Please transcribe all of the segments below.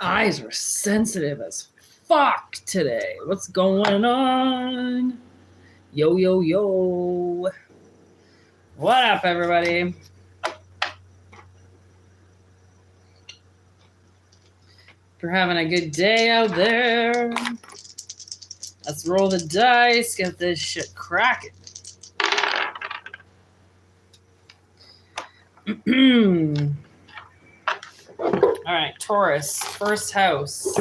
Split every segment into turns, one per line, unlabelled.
Eyes are sensitive as fuck today. What's going on? Yo, yo, yo. What up, everybody? If you're having a good day out there, let's roll the dice, get this shit cracking. All right, Taurus, first house,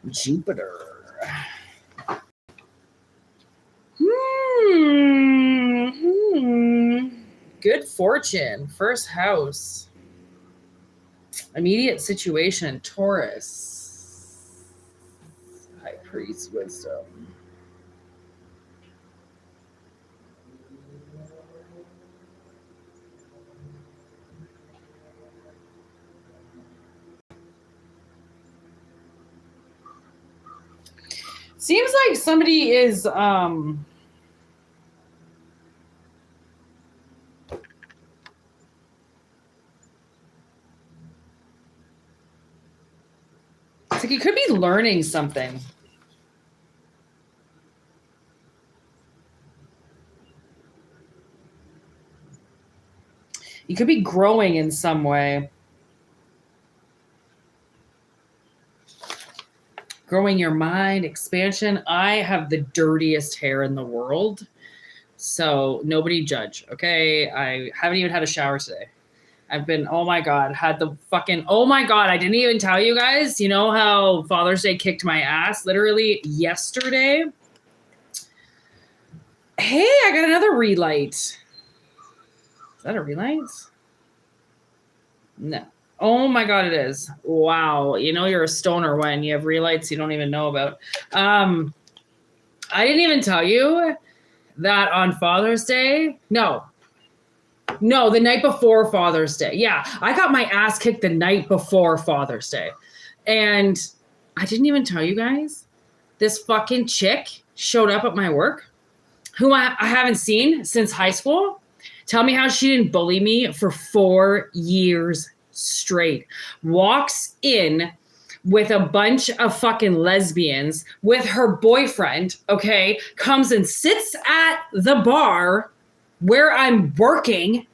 Jupiter. Good fortune, first house. Immediate situation, Taurus. High priest, wisdom. Seems like somebody is it's like you could be learning something. You could be growing in some way. Growing your mind, expansion. I have the dirtiest hair in the world, so nobody judge, okay? I haven't even had a shower today. I've been, oh my God, had the fucking, oh my God, I didn't even tell you guys. You know how Father's Day kicked my ass literally yesterday? Hey, I got another relight. Is that a relight? No. Oh my God, it is. Wow. You know, you're a stoner when you have relights you don't even know about. I didn't even tell you that on Father's Day. No, the night before Father's Day. Yeah, I got my ass kicked the night before Father's Day. And I didn't even tell you guys, this fucking chick showed up at my work who I haven't seen since high school. Tell me how she didn't bully me for 4 years straight. Walks in with a bunch of fucking lesbians with her boyfriend, okay? Comes and sits at the bar where I'm working.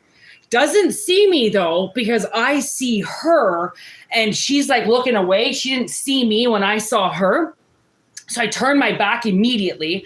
Doesn't see me though, because I see her and she's like looking away. She didn't see me when I saw her. So I turned my back immediately.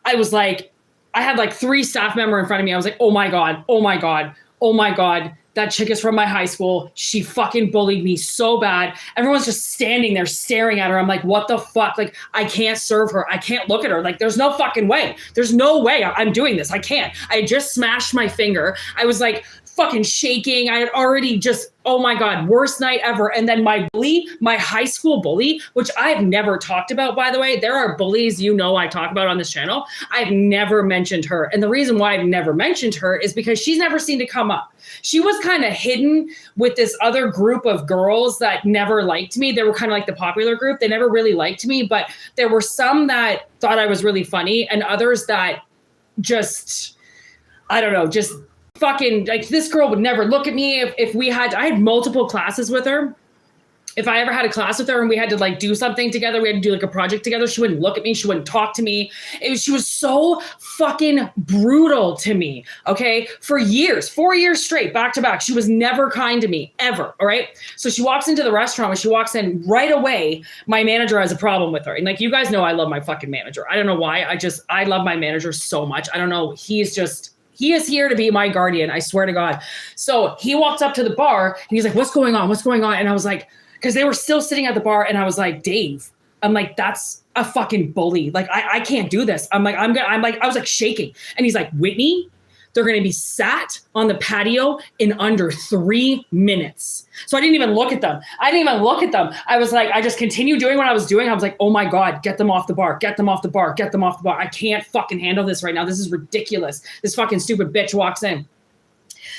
I was like, I had like 3 staff members in front of me. I was like, oh my God, oh my God, oh my God. That chick is from my high school. She fucking bullied me so bad. Everyone's just standing there staring at her. I'm like, what the fuck? Like, I can't serve her. I can't look at her. Like, there's no fucking way. There's no way I'm doing this. I can't. I just smashed my finger. I was like fucking shaking. I had already just, oh my God, worst night ever. And then my bully, my high school bully, which I've never talked about, by the way. There are bullies, you know, I talk about on this channel. I've never mentioned her. And the reason why I've never mentioned her is because she's never seemed to come up. She was kind of hidden with this other group of girls that never liked me. They were kind of like the popular group. They never really liked me, but there were some that thought I was really funny and others that just, I don't know, just fucking, like, this girl would never look at me if we had, I had multiple classes with her. if I ever had a class with her and we had to like do something together, we had to do like a project together, she wouldn't look at me. She wouldn't talk to me. She was so fucking brutal to me. Okay. For years, 4 years straight, back to back. She was never kind to me ever. All right. So she walks into the restaurant. When she walks in right away, my manager has a problem with her. And like, you guys know, I love my fucking manager. I don't know why. I love my manager so much. I don't know. He is here to be my guardian. I swear to God. So he walked up to the bar and he's like, what's going on? What's going on? And I was like, because they were still sitting at the bar, and I was like, Dave, I'm like, that's a fucking bully. Like, I can't do this. I was like shaking. And he's like, Whitney, they're going to be sat on the patio in under 3 minutes. So I didn't even look at them. I was like, I just continued doing what I was doing. I was like, oh my God, get them off the bar. I can't fucking handle this right now. This is ridiculous. This fucking stupid bitch walks in.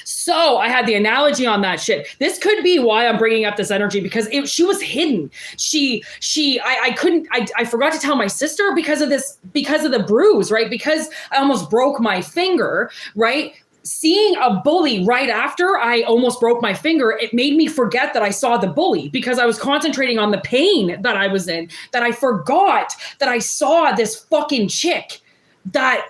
So I had the analogy on that shit. This could be why I'm bringing up this energy, because she was hidden. I forgot to tell my sister because of the bruise, right? Because I almost broke my finger, right? Seeing a bully right after I almost broke my finger, it made me forget that I saw the bully because I was concentrating on the pain that I was in, that I forgot that I saw this fucking chick that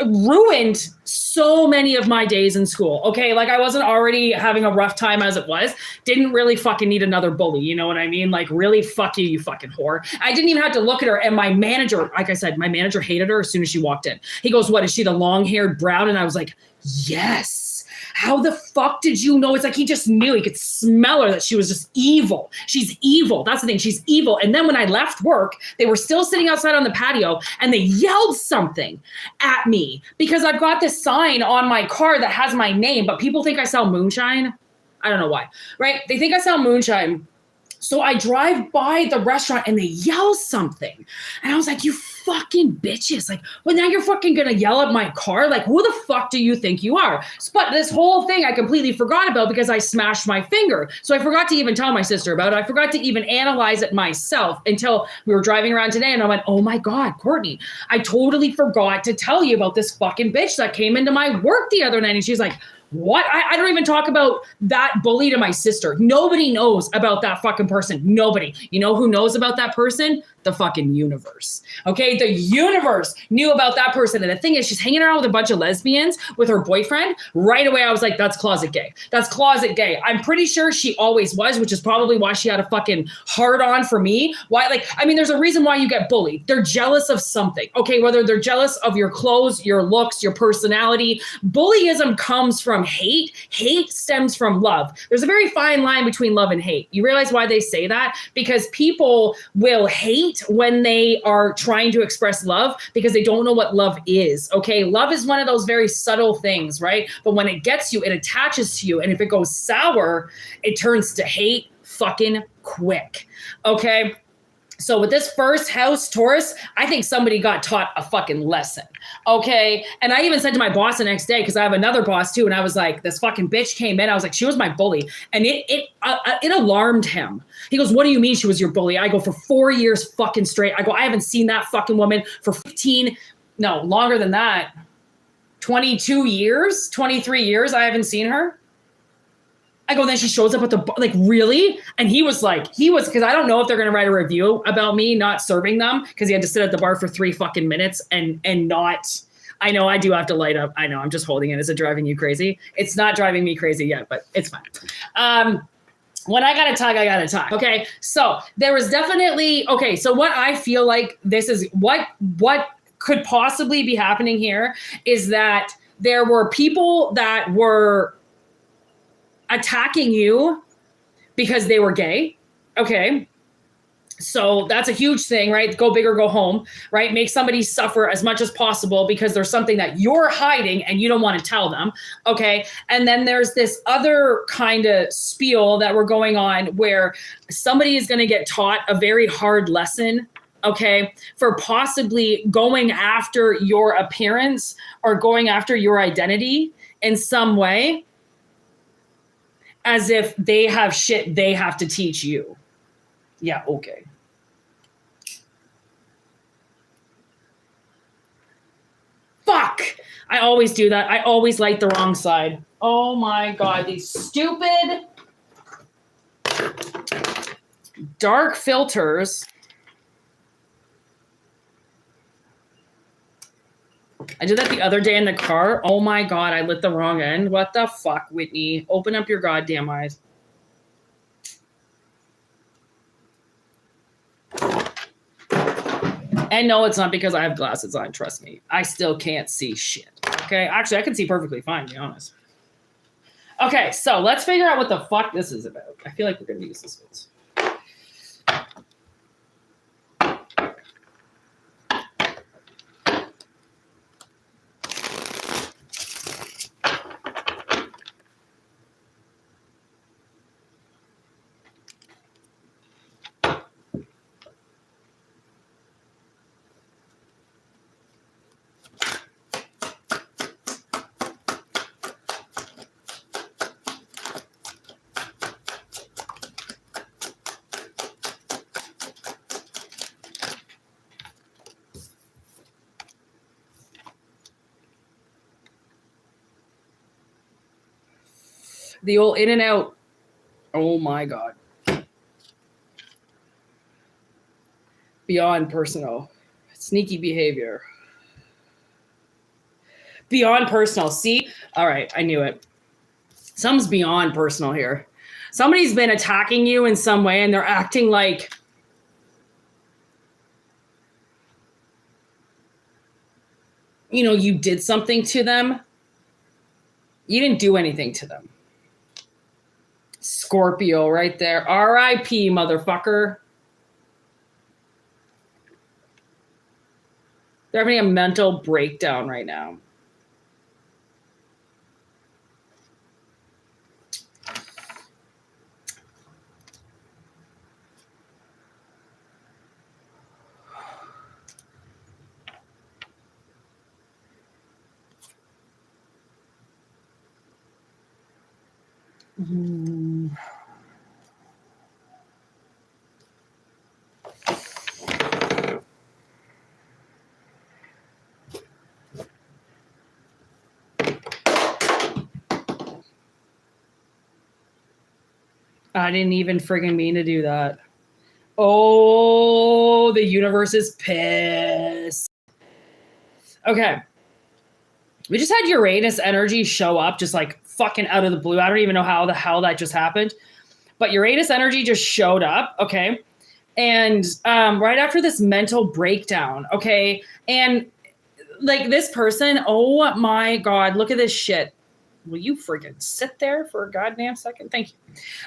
ruined so many of my days in school. Okay. Like, I wasn't already having a rough time as it was. Didn't really fucking need another bully. You know what I mean? Like, really, fuck you, you fucking whore. I didn't even have to look at her. And my manager, like I said, my manager hated her as soon as she walked in. He goes, what, is she the long-haired brown? And I was like, yes. How the fuck did you know? It's like he just knew. He could smell her, that she was just evil. She's evil. That's the thing. She's evil. And then when I left work, they were still sitting outside on the patio and they yelled something at me because I've got this sign on my car that has my name, but people think I sell moonshine. I don't know why, right? They think I sell moonshine. So I drive by the restaurant and they yell something. And I was like, you fucking bitches. Like, well, now you're fucking going to yell at my car? Like, who the fuck do you think you are? But this whole thing I completely forgot about because I smashed my finger. So I forgot to even tell my sister about it. I forgot to even analyze it myself until we were driving around today. And I went, oh my God, Courtney, I totally forgot to tell you about this fucking bitch that came into my work the other night. And she's like, what? I don't even talk about that bully to my sister. Nobody knows about that fucking person. Nobody. You know who knows about that person? The fucking universe. Okay? The universe knew about that person. And the thing is, she's hanging around with a bunch of lesbians with her boyfriend. Right away, I was like, that's closet gay. That's closet gay. I'm pretty sure she always was, which is probably why she had a fucking hard on for me. Why? Like, I mean, there's a reason why you get bullied. They're jealous of something. Okay? Whether they're jealous of your clothes, your looks, your personality. Bullyism comes from hate. Hate stems from love. There's a very fine line between love and hate. You realize why they say that? Because people will hate when they are trying to express love because they don't know what love is. Okay. Love is one of those very subtle things, right? But when it gets you, it attaches to you. And if it goes sour, it turns to hate fucking quick. Okay. So with this first house, Taurus, I think somebody got taught a fucking lesson. Okay. And I even said to my boss the next day, because I have another boss too. And I was like, this fucking bitch came in. I was like, she was my bully. And it alarmed him. He goes, what do you mean she was your bully? I go, for 4 years fucking straight. I go, I haven't seen that fucking woman for longer than that. 22 years, 23 years. I haven't seen her. I go, then she shows up at the bar, like, really? And because I don't know if they're going to write a review about me not serving them because he had to sit at the bar for 3 fucking minutes and not, I know I do have to light up. I know, I'm just holding it. Is it driving you crazy? It's not driving me crazy yet, but it's fine. When I got to talk, I got to talk. Okay. So there was definitely, okay. So what I feel like this is what could possibly be happening here is that there were people that were attacking you because they were gay. Okay. So that's a huge thing, right? Go big or go home, right? Make somebody suffer as much as possible because there's something that you're hiding and you don't want to tell them. Okay. And then there's this other kind of spiel that we're going on where somebody is going to get taught a very hard lesson, okay, for possibly going after your appearance or going after your identity in some way, as if they have shit they have to teach you. Yeah, okay. Fuck! I always do that. I always light the wrong side. Oh my God, these stupid Dark filters. I did that the other day in the car. Oh my God, I lit the wrong end. What the fuck, Whitney? Open up your goddamn eyes. And no, it's not because I have glasses on. Trust me. I still can't see shit. Okay? Actually, I can see perfectly fine, to be honest. Okay, so let's figure out what the fuck this is about. I feel like we're going to use this one. The old in and out. Oh my God. Beyond personal. Sneaky behavior. Beyond personal. See? All right. I knew it. Something's beyond personal here. Somebody's been attacking you in some way and they're acting like you did something to them. You didn't do anything to them. Scorpio right there. R.I.P. motherfucker. They're having a mental breakdown right now. I didn't even friggin' mean to do that. Oh, the universe is pissed. Okay. We just had Uranus energy show up just like fucking out of the blue. I don't even know how the hell that just happened. But Uranus energy just showed up, okay? And right after this mental breakdown, okay? And like this person, oh my God, look at this shit. Will you friggin' sit there for a goddamn second? Thank you.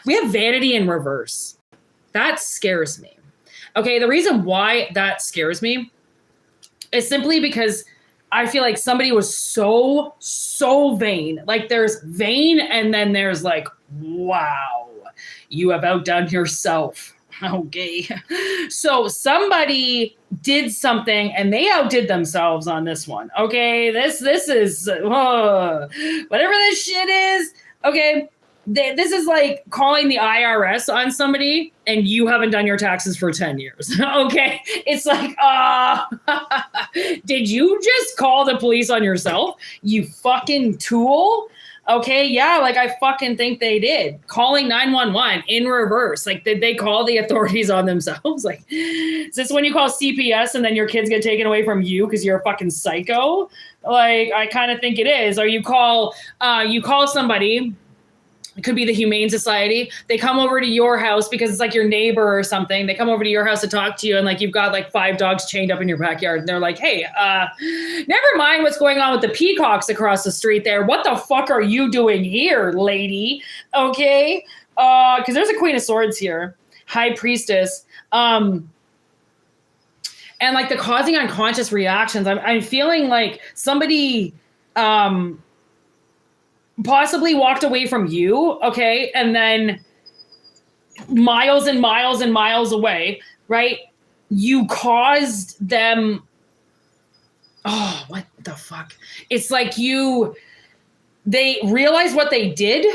We have vanity in reverse. That scares me. Okay, the reason why that scares me is simply because I feel like somebody was so vain. Like there's vain and then there's like, wow, you have outdone yourself. Okay. So somebody did something and they outdid themselves on this one. Okay. This is whatever this shit is. Okay. This is like calling the IRS on somebody and you haven't done your taxes for 10 years. Okay. It's like, did you just call the police on yourself? You fucking tool. Okay, yeah, like I fucking think they did. Calling 911 in reverse. Like, did they call the authorities on themselves? Like, is this when you call CPS and then your kids get taken away from you because you're a fucking psycho? Like, I kind of think it is. Or you call somebody. It could be the Humane Society. They come over to your house because it's like your neighbor or something. They come over to your house to talk to you and like you've got like 5 dogs chained up in your backyard. And they're like, hey, never mind what's going on with the peacocks across the street there. What the fuck are you doing here, lady? Okay. Because there's a Queen of Swords here. High Priestess. And like the causing unconscious reactions. I'm feeling like somebody... possibly walked away from you, okay, and then miles and miles and miles away, right? You caused them. Oh, what the fuck? It's like they realized what they did,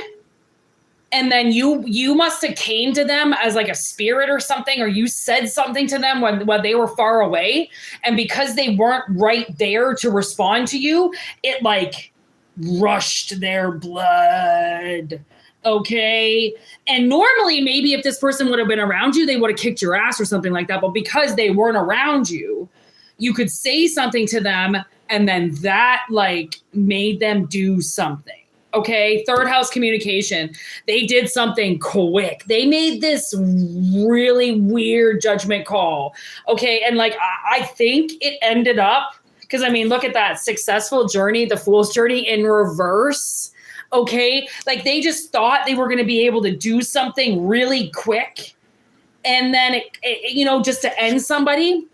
and then you must have came to them as like a spirit or something, or you said something to them when they were far away, and because they weren't right there to respond to you, it like rushed their blood. Okay. And normally, maybe if this person would have been around you, they would have kicked your ass or something like that. But because they weren't around you, you could say something to them and then that like made them do something. Okay. Third house communication. They did something quick. They made this really weird judgment call. Okay. And like, I think it ended up, because I mean, look at that successful journey, the fool's journey in reverse. Okay. Like they just thought they were going to be able to do something really quick. And then, just to end somebody.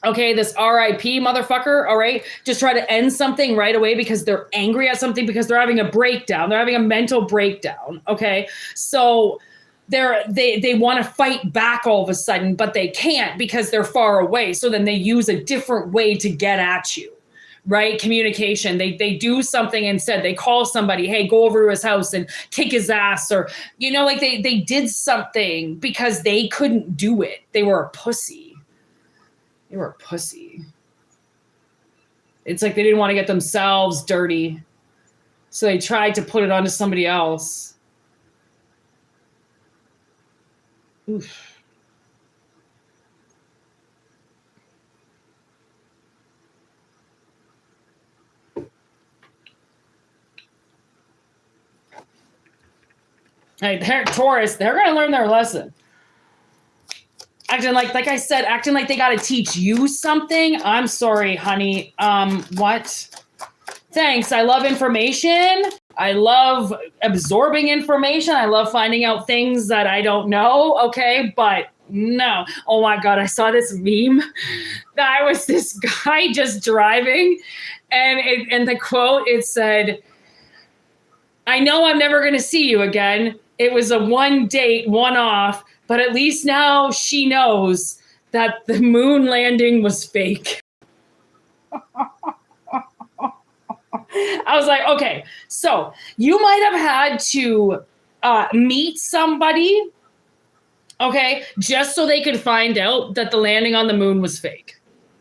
Okay, this RIP motherfucker, all right, just try to end something right away because they're angry at something, because they're having a breakdown. They're having a mental breakdown, okay? So they want to fight back all of a sudden, but they can't because they're far away. So then they use a different way to get at you, right? Communication. They do something instead. They call somebody, hey, go over to his house and kick his ass, or, like they did something because they couldn't do it. They were a pussy. They were a pussy. It's like they didn't want to get themselves dirty. So they tried to put it onto somebody else. Oof. Hey, Taurus, they're going to learn their lesson. Acting like I said, acting like they got to teach you something. I'm sorry, honey. What? Thanks. I love information. I love absorbing information. I love finding out things that I don't know. Okay. But no. Oh my God. I saw this meme. That was this guy just driving. And the quote, it said, I know I'm never going to see you again. It was a one date, one off. But at least now she knows that the moon landing was fake. I was like, okay, so you might have had to meet somebody, okay, just so they could find out that the landing on the moon was fake.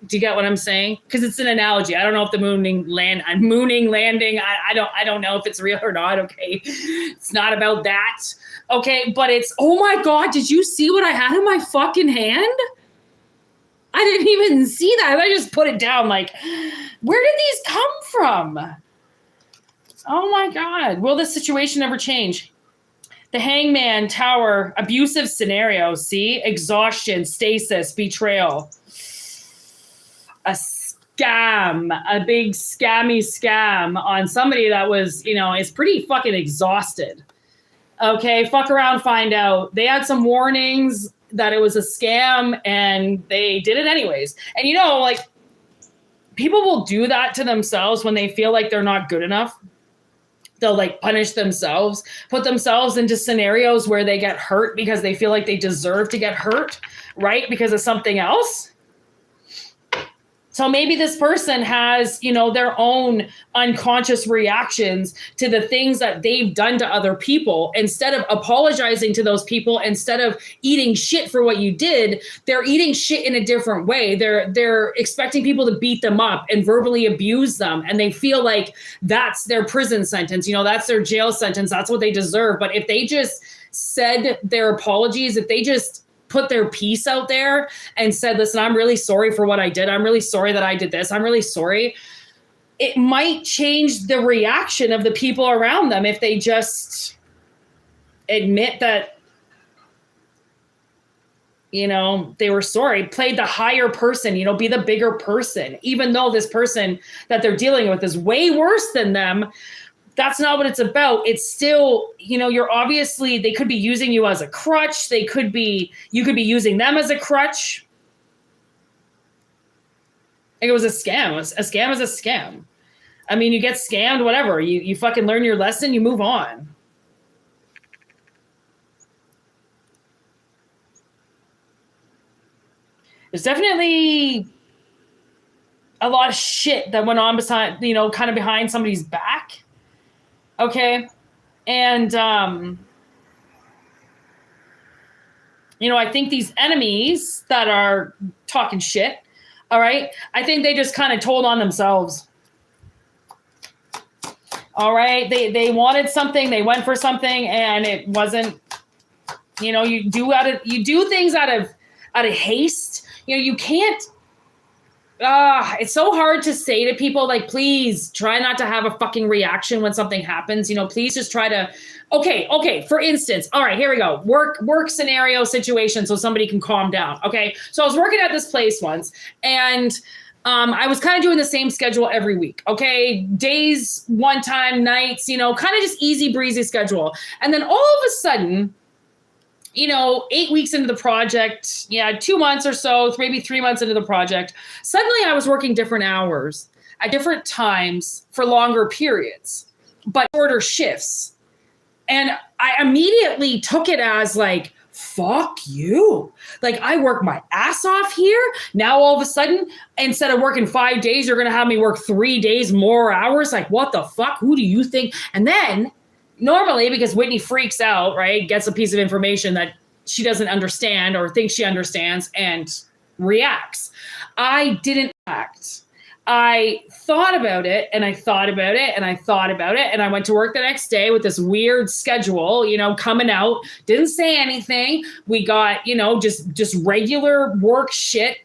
Do you get what I'm saying? Because it's an analogy. I don't know if the mooning landing. I don't know if it's real or not. Okay, it's not about that. Okay, but it's, oh my God, did you see what I had in my fucking hand? I didn't even see that. I just put it down. Like, where did these come from? Oh my God. Will this situation ever change? The Hangman, Tower, abusive scenario. See, exhaustion, stasis, betrayal. A scam, a big scammy scam on somebody that was, is pretty fucking exhausted. Okay, fuck around, find out. They had some warnings that it was a scam and they did it anyways. And like people will do that to themselves when they feel like they're not good enough. They'll like punish themselves, put themselves into scenarios where they get hurt because they feel like they deserve to get hurt, right? Because of something else. So maybe this person has, their own unconscious reactions to the things that they've done to other people. Instead of apologizing to those people, instead of eating shit for what you did, they're eating shit in a different way. They're expecting people to beat them up and verbally abuse them. And they feel like that's their prison sentence. That's their jail sentence. That's what they deserve. But if they just said their apologies, if they just put their piece out there and said, listen, I'm really sorry for what I did. I'm really sorry that I did this. I'm really sorry. It might change the reaction of the people around them if they just admit that, they were sorry, played the higher person, be the bigger person, even though this person that they're dealing with is way worse than them. That's not what it's about. It's still, you're obviously, they could be using you as a crutch. You could be using them as a crutch. It was a scam. A scam is a scam. I mean, you get scammed, whatever. You fucking learn your lesson, you move on. There's definitely a lot of shit that went on beside, kind of behind somebody's back. Okay. And, I think these enemies that are talking shit, all right, I think they just kind of told on themselves. All right. They wanted something, they went for something, and it wasn't, you know, you do things out of haste. You know, you can't, it's so hard to say to people, like, please try not to have a fucking reaction when something happens. You know, please just try to, okay. For instance, all right, here we go. Work scenario situation so somebody can calm down. Okay. So I was working at this place once, and I was kind of doing the same schedule every week. Okay. Days, one time, nights, you know, kind of just easy breezy schedule. And then all of a sudden, you know, 8 weeks into the project, 2 months or so, maybe 3 months into the project, suddenly I was working different hours at different times for longer periods, but shorter shifts. And I immediately took it as like, fuck you. Like, I work my ass off here. Now, all of a sudden, instead of working 5 days, you're going to have me work 3 days more hours. Like, what the fuck? Who do you think? And then normally, because Whitney freaks out, right, gets a piece of information that she doesn't understand or thinks she understands and reacts. I didn't act. I thought about it, and I thought about it, and I thought about it, and I went to work the next day with this weird schedule, you know, coming out, didn't say anything. We got, you know, just regular work shit.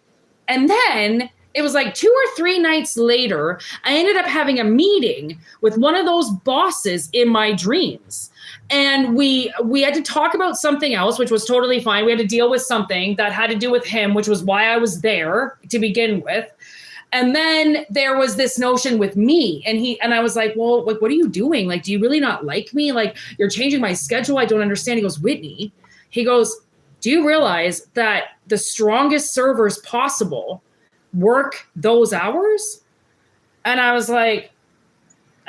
And then it was like 2 or 3 nights later, I ended up having a meeting with one of those bosses in my dreams. And we had to talk about something else, which was totally fine. We had to deal with something that had to do with him, which was why I was there to begin with. And then there was this notion with me, and I was like, well, like, what are you doing? Like, do you really not like me? Like, you're changing my schedule. I don't understand. He goes, Whitney, he goes, do you realize that the strongest servers possible work those hours? And I was like,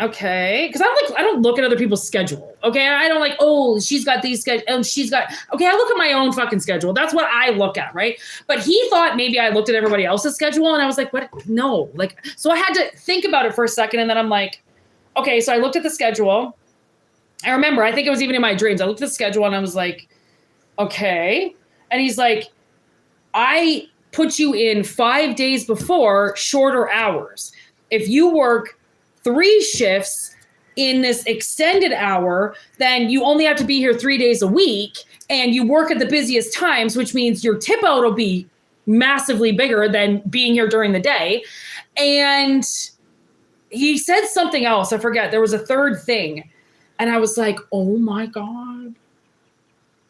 okay, because I don't look at other people's schedule. Okay, I don't like, oh, she's got these schedules, and she's got, okay, I look at my own fucking schedule. That's what I look at, right? But he thought maybe I looked at everybody else's schedule, and I was like, what? No, like, so I had to think about it for a second, and then I'm like, okay, so I looked at the schedule. I remember, I think it was even in my dreams. I looked at the schedule, and I was like, okay, and he's like, I put you in 5 days before shorter hours. If you work 3 shifts in this extended hour, then you only have to be here 3 days a week, and you work at the busiest times, which means your tip out will be massively bigger than being here during the day. And he said something else. I forget. There was a third thing. And I was like, oh my God.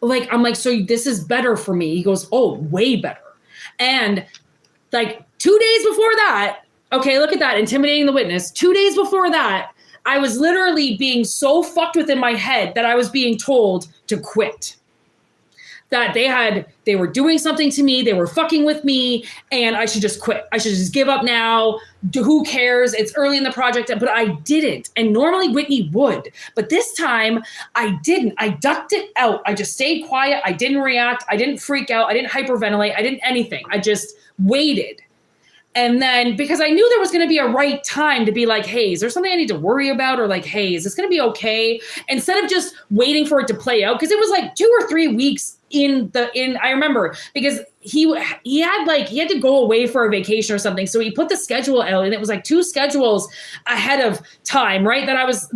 Like, I'm like, so this is better for me. He goes, oh, way better. And like 2 days before that, okay, look at that, intimidating the witness. 2 days before that, I was literally being so fucked within my head that I was being told to quit. That they were doing something to me, they were fucking with me, and I should just quit. I should just give up now. Who cares? It's early in the project, but I didn't. And normally Whitney would, but this time I didn't. I ducked it out. I just stayed quiet. I didn't react. I didn't freak out. I didn't hyperventilate. I didn't anything. I just waited. And then, because I knew there was going to be a right time to be like, hey, is there something I need to worry about? Or like, hey, is this going to be okay? Instead of just waiting for it to play out. Because it was like 2 or 3 weeks I remember, because he had to go away for a vacation or something. So he put the schedule out, and it was like 2 schedules ahead of time, right? That I was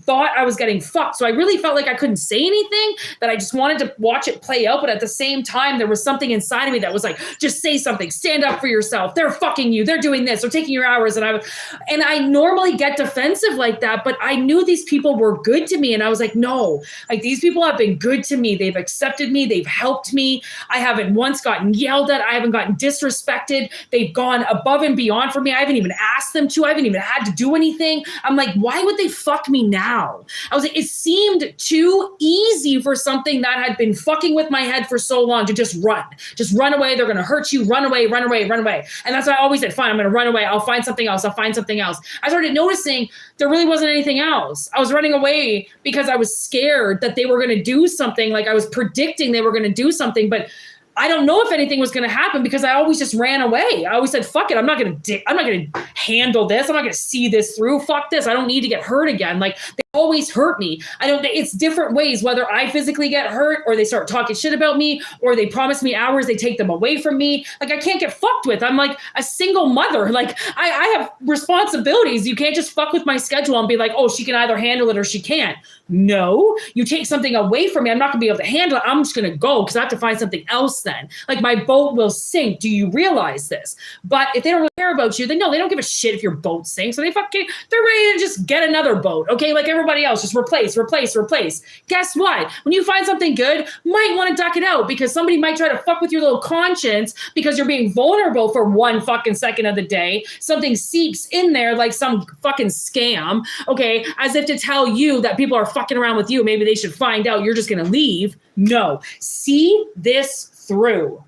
thought I was getting fucked. So I really felt like I couldn't say anything, that I just wanted to watch it play out. But at the same time, there was something inside of me that was like, just say something, stand up for yourself. They're fucking you. They're doing this. They're taking your hours. And I normally get defensive like that, but I knew these people were good to me. And I was like, no, like, these people have been good to me. They've accepted me. They've helped me. I haven't once gotten yelled at. I haven't gotten disrespected. They've gone above and beyond for me. I haven't even asked them to. I haven't even had to do anything. I'm like, why would they fuck me now? I was like, it seemed too easy for something that had been fucking with my head for so long to just run away. They're going to hurt you. Run away, run away, run away. And that's what I always did. Fine, I'm going to run away. I'll find something else. I started noticing there really wasn't anything else. I was running away because I was scared that they were going to do something. Like, I was predicting they were going to do something, but I don't know if anything was going to happen because I always just ran away. I always said, fuck it. I'm not going to handle this. I'm not going to see this through. Fuck this. I don't need to get hurt again. Like, they always hurt me. It's different ways, whether I physically get hurt or they start talking shit about me or they promise me hours, they take them away from me. Like, I can't get fucked with. I'm like a single mother. Like, I have responsibilities. You can't just fuck with my schedule and be like, oh, she can either handle it or she can't. No, you take something away from me, I'm not gonna be able to handle it. I'm just gonna go because I have to find something else then. Like, my boat will sink. Do you realize this? But if they don't really care about you, then no, they don't give a shit if your boat sinks. So they're ready to just get another boat. Okay, like everybody else, just replace. Guess what? When you find something good, might want to duck it out because somebody might try to fuck with your little conscience because you're being vulnerable for 1 fucking second of the day. Something seeps in there like some fucking scam, okay, as if to tell you that people are fucking around with you. Maybe they should find out you're just going to leave. No, see this through.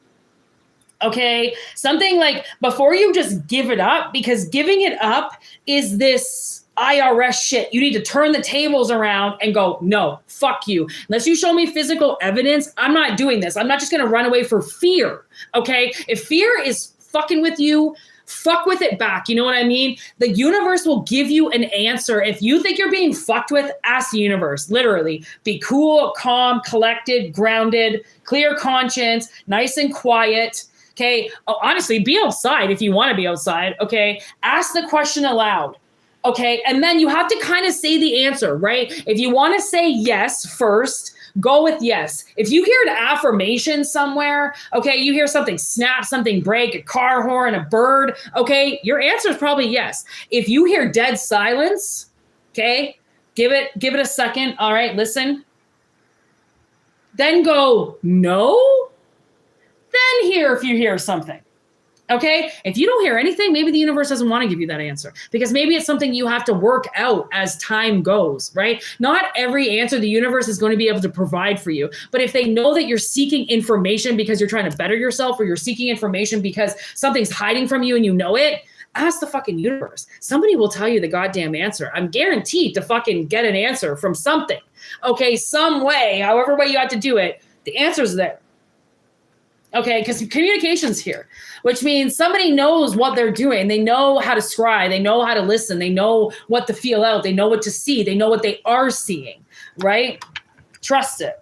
Okay, something like before you just give it up, because giving it up is this IRS shit. You need to turn the tables around and go, no, fuck you. Unless you show me physical evidence, I'm not doing this. I'm not just going to run away for fear. Okay, if fear is fucking with you, fuck with it back. You know what I mean? The universe will give you an answer. If you think you're being fucked with, ask the universe. Literally. Be cool, calm, collected, grounded, clear conscience, nice and quiet. Okay. Oh, honestly, be outside if you want to be outside. Okay. Ask the question aloud. Okay. And then you have to kind of say the answer, right? If you want to say yes first, go with yes. If you hear an affirmation somewhere, okay, you hear something snap, something break, a car horn, a bird, okay, your answer is probably yes. If you hear dead silence, okay, give it a second. All right, listen. Then go, no. Then hear if you hear something. Okay, if you don't hear anything, maybe the universe doesn't want to give you that answer because maybe it's something you have to work out as time goes, right? Not every answer the universe is going to be able to provide for you. But if they know that you're seeking information because you're trying to better yourself or you're seeking information because something's hiding from you and you know it, ask the fucking universe. Somebody will tell you the goddamn answer. I'm guaranteed to fucking get an answer from something. Okay, some way, however way you have to do it, the answer's there. Okay, because communication's here, which means somebody knows what they're doing. They know how to scry. They know how to listen. They know what to feel out. They know what to see. They know what they are seeing, right? Trust it.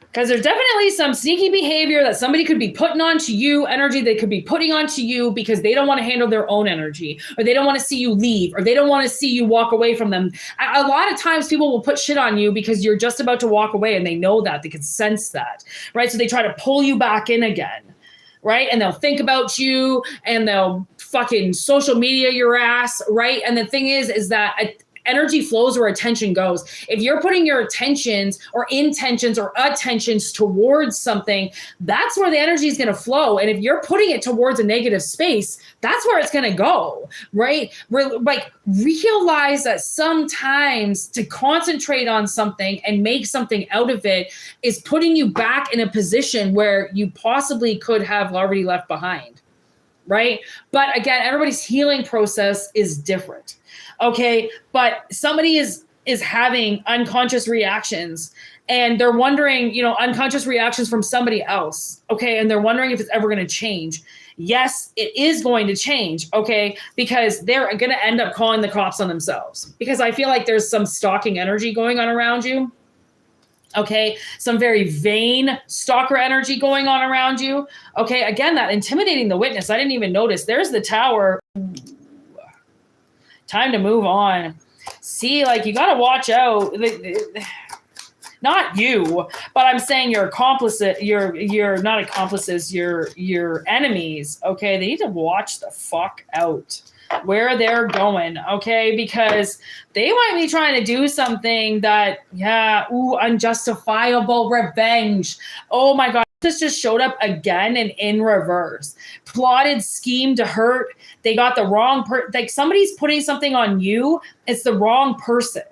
Because there's definitely some sneaky behavior that somebody could be putting onto you, energy they could be putting onto you because they don't want to handle their own energy, or they don't want to see you leave, or they don't want to see you walk away from them. A lot of times people will put shit on you because you're just about to walk away and they know that. They can sense that, right? So they try to pull you back in again, right? And they'll think about you and they'll fucking social media your ass, right? And the thing is that energy flows where attention goes. If you're putting your attentions or intentions or attentions towards something, that's where the energy is going to flow. And if you're putting it towards a negative space, that's where it's going to go, right? Like, realize that sometimes to concentrate on something and make something out of it is putting you back in a position where you possibly could have already left behind, right? But again, everybody's healing process is different. Okay, but somebody is having unconscious reactions and they're wondering, unconscious reactions from somebody else. Okay, and they're wondering if it's ever going to change. Yes, it is going to change. Okay, because they're going to end up calling the cops on themselves because I feel like there's some stalking energy going on around you. Okay, some very vain stalker energy going on around you. Okay, again, that intimidating the witness. I didn't even notice. There's the tower. Time to move on. See, like, you got to watch out. Not you, but I'm saying your accomplices, your not accomplices, your enemies. Okay, they need to watch the fuck out where they're going. Okay, because they might be trying to do something that, unjustifiable revenge. Oh my God. This just showed up again and in reverse. Plotted scheme to hurt. They got the wrong like somebody's putting something on you. It's the wrong person.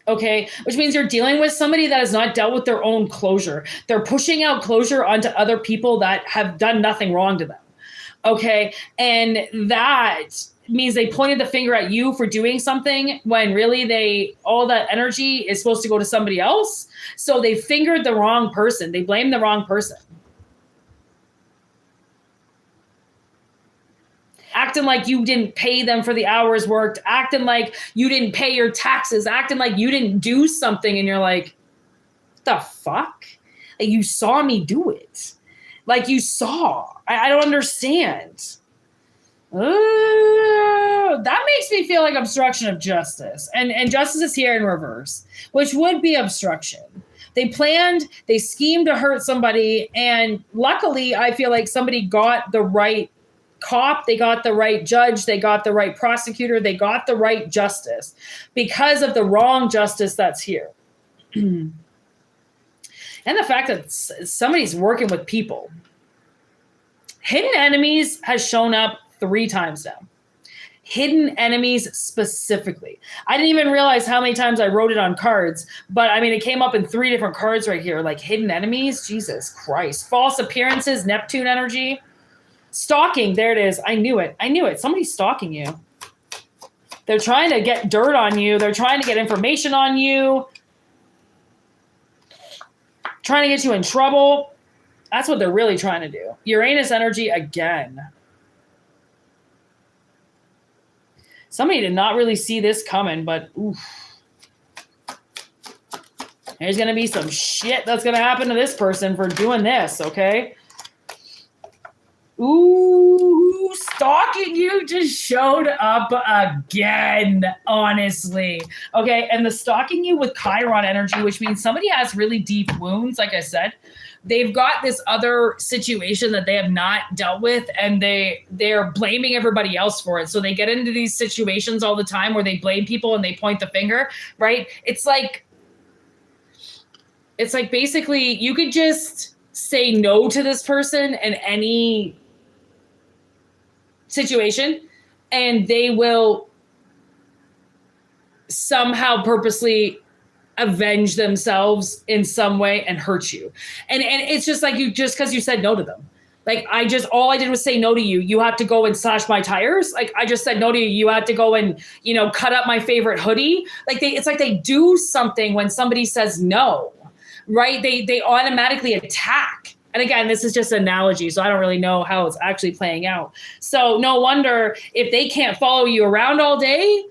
Okay, which means you're dealing with somebody that has not dealt with their own closure. They're pushing out closure onto other people that have done nothing wrong to them. Okay, and that means they pointed the finger at you for doing something when really all that energy is supposed to go to somebody else. So they fingered the wrong person. They blamed the wrong person. Acting like you didn't pay them for the hours worked, acting like you didn't pay your taxes, acting like you didn't do something. And you're like, what the fuck? Like, you saw me do it. Like, you saw. I don't understand. That makes me feel like obstruction of justice. And justice is here in reverse, which would be obstruction. They planned, they schemed to hurt somebody, and luckily I feel like somebody got the right cop, they got the right judge, they got the right prosecutor, they got the right justice because of the wrong justice that's here. And the fact that somebody's working with people. Hidden Enemies has shown up 3 times now. Hidden Enemies specifically. I didn't even realize how many times I wrote it on cards, but I mean, it came up in 3 different cards right here, like Hidden Enemies. Jesus Christ. False Appearances, Neptune energy. Stalking, there it is. I knew it. Somebody's stalking you. They're trying to get dirt on you. They're trying to get information on you. Trying to get you in trouble. That's what they're really trying to do. Uranus energy again. Somebody did not really see this coming, but oof. There's going to be some shit that's going to happen to this person for doing this, okay? Ooh, stalking you just showed up again, honestly. Okay, and the stalking you with Chiron energy, which means somebody has really deep wounds, like I said. They've got this other situation that they have not dealt with, and they're blaming everybody else for it. So they get into these situations all the time where they blame people and they point the finger, right? It's like basically you could just say no to this person in any situation, and they will somehow purposely avenge themselves in some way and hurt you. And it's just like, you just because you said no to them. Like, all I did was say no to you. You have to go and slash my tires. Like, I just said no to you. You had to go and, cut up my favorite hoodie. Like, it's like they do something when somebody says no, right? They automatically attack. And again, this is just an analogy, so I don't really know how it's actually playing out. So no wonder if they can't follow you around all day,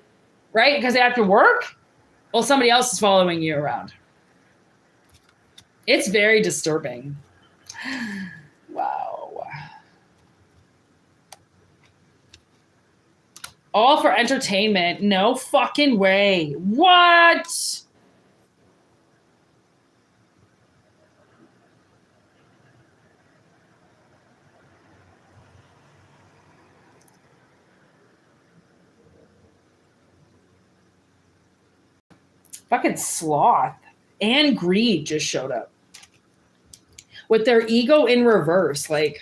right? Because they have to work. Well, somebody else is following you around. It's very disturbing. Wow. All for entertainment. No fucking way. What? Fucking sloth and greed just showed up with their ego in reverse. Like,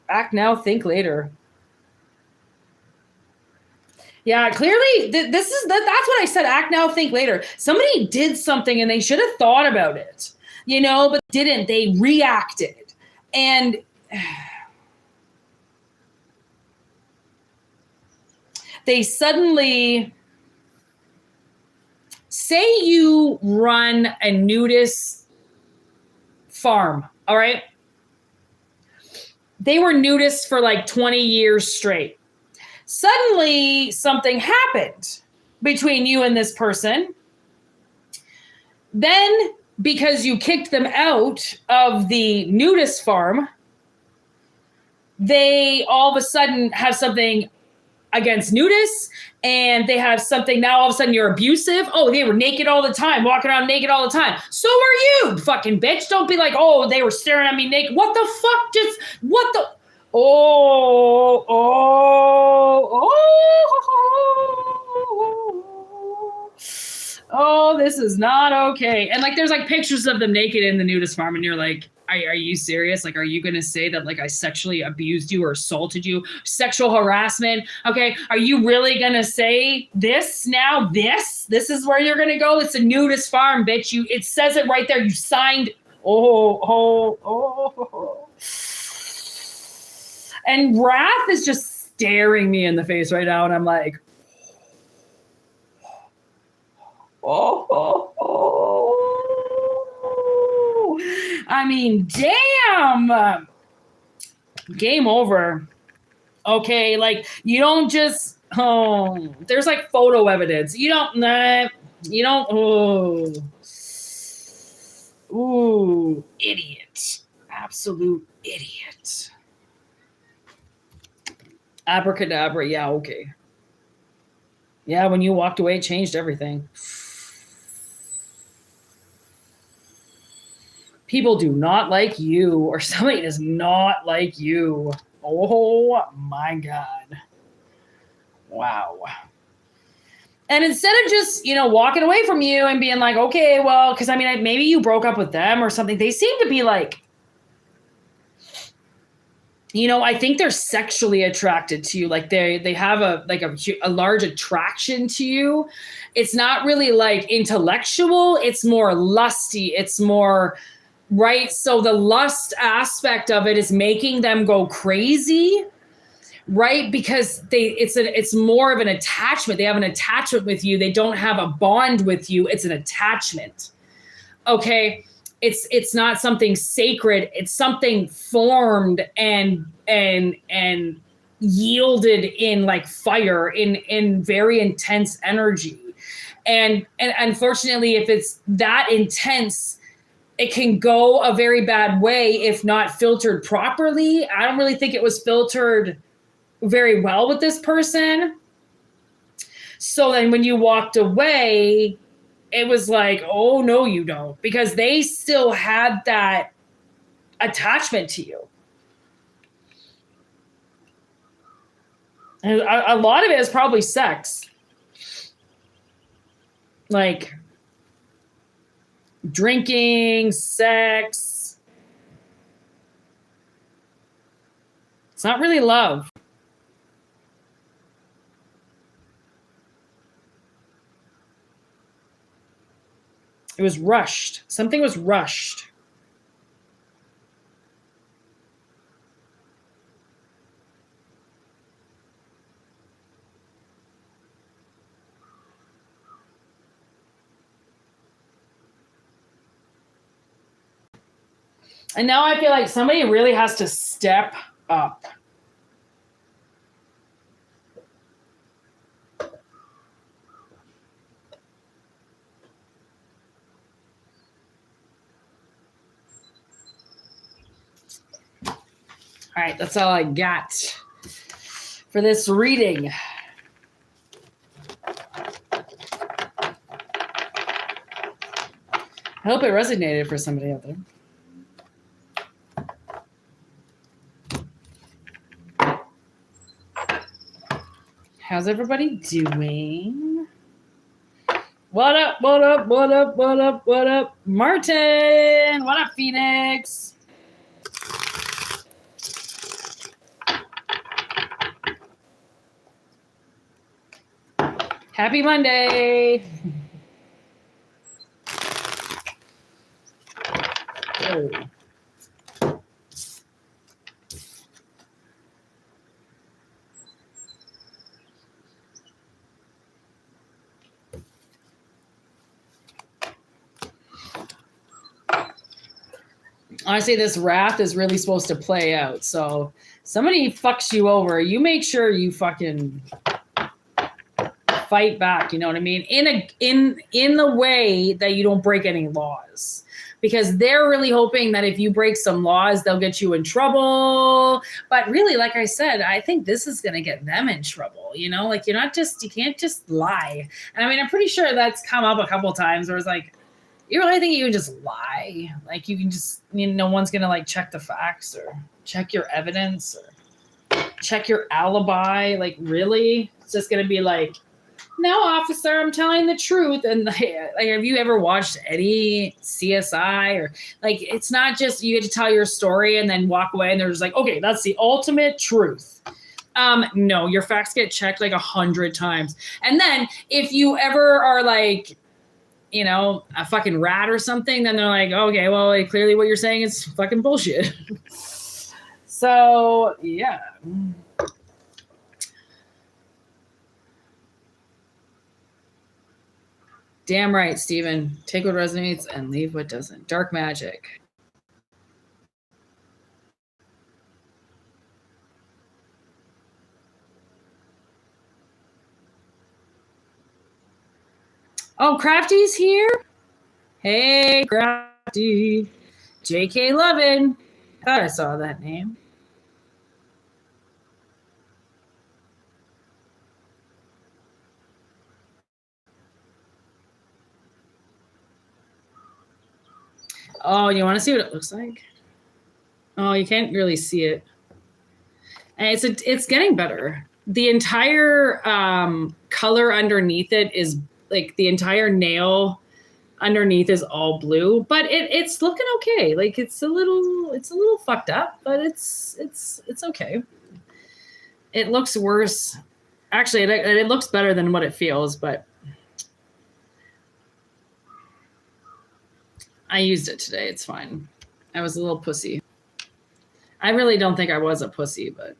act now, think later. Yeah, clearly that's what I said. Act now, think later. Somebody did something and they should have thought about it, but didn't. They reacted. And they suddenly, say you run a nudist farm, all right? They were nudists for like 20 years straight. Suddenly, something happened between you and this person. Then, because you kicked them out of the nudist farm, they all of a sudden have something against nudists, and they have something now. All of a sudden you're abusive. Oh, they were naked all the time, walking around naked all the time. So are you, fucking bitch. Don't be like, oh, they were staring at me naked. What the fuck? Oh, this is not okay. And like, there's like pictures of them naked in the nudist farm, and you're like, are you serious? Like, are you going to say that like I sexually abused you or assaulted you? Sexual harassment. Okay. Are you really going to say this now? This is where you're going to go. It's a nudist farm, bitch. It says it right there. You signed Oh. And wrath is just staring me in the face right now. And I'm like, oh. I mean, damn. Game over. Okay, like you don't just there's like photo evidence. You don't ooh, idiot. Absolute idiot. Abracadabra, yeah, okay. Yeah, when you walked away, it changed everything. People do not like you, or somebody does not like you. Oh my God. Wow. And instead of just, walking away from you and being like, okay, well, because I mean, maybe you broke up with them or something. They seem to be like, I think they're sexually attracted to you. Like they have a large attraction to you. It's not really like intellectual. It's more lusty. It's more, right? So the lust aspect of it is making them go crazy. Right? Because it's more of an attachment. They have an attachment with you. They don't have a bond with you. It's an attachment. Okay. It's not something sacred. It's something formed and yielded in like fire, in very intense energy. And unfortunately, if it's that intense, it can go a very bad way if not filtered properly. I don't really think it was filtered very well with this person. So then when you walked away, it was like, oh no, you don't, because they still had that attachment to you. And a lot of it is probably sex. Like drinking, sex. It's not really love. It was rushed. Something was rushed. And now I feel like somebody really has to step up. All right, that's all I got for this reading. I hope it resonated for somebody out there. How's everybody doing? What up, what up, what up, what up, what up? Martin, what up, Phoenix? Happy Monday. Oh. Honestly, this wrath is really supposed to play out. So somebody fucks you over, you make sure you fucking fight back, you know what I mean? In the way that you don't break any laws. Because they're really hoping that if you break some laws, they'll get you in trouble. But really, like I said, I think this is going to get them in trouble. Like you can't just lie. And I mean, I'm pretty sure that's come up a couple of times where it's like, you really think you can just lie? Like you can just, no one's going to like check the facts or check your evidence or check your alibi. Like really? It's just going to be like, no, officer, I'm telling the truth. And like, have you ever watched any CSI or like, it's not just you get to tell your story and then walk away and they're just like, okay, that's the ultimate truth. No, your facts get checked like 100 times. And then if you ever are like, you know, a fucking rat or something, then they're like, okay, well, like, clearly what you're saying is fucking bullshit. So, yeah. Damn right, Steven. Take what resonates and leave what doesn't. Dark magic. Oh, Crafty's here? Hey, Crafty. JK Lovin. Thought I saw that name. Oh, you want to see what it looks like? Oh, you can't really see it. And it's getting better. The entire color underneath it is like the entire nail underneath is all blue, but it's looking okay. Like it's a little fucked up, but it's okay. It looks worse. Actually, it looks better than what it feels, but I used it today. It's fine. I was a little pussy. I really don't think I was a pussy, but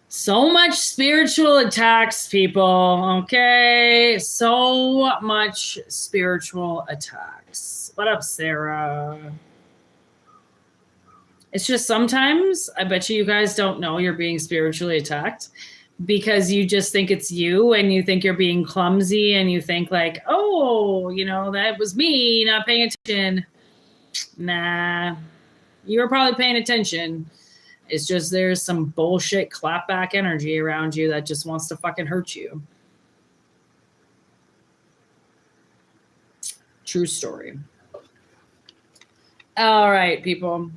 so much spiritual attacks, people. Okay. So much spiritual attacks. What up, Sarah? It's just sometimes I bet you guys don't know you're being spiritually attacked because you just think it's you and you think you're being clumsy and you think like, oh, you know, that was me not paying attention. Nah, you were probably paying attention. It's just there's some bullshit clapback energy around you that just wants to fucking hurt you. True story. All right, people.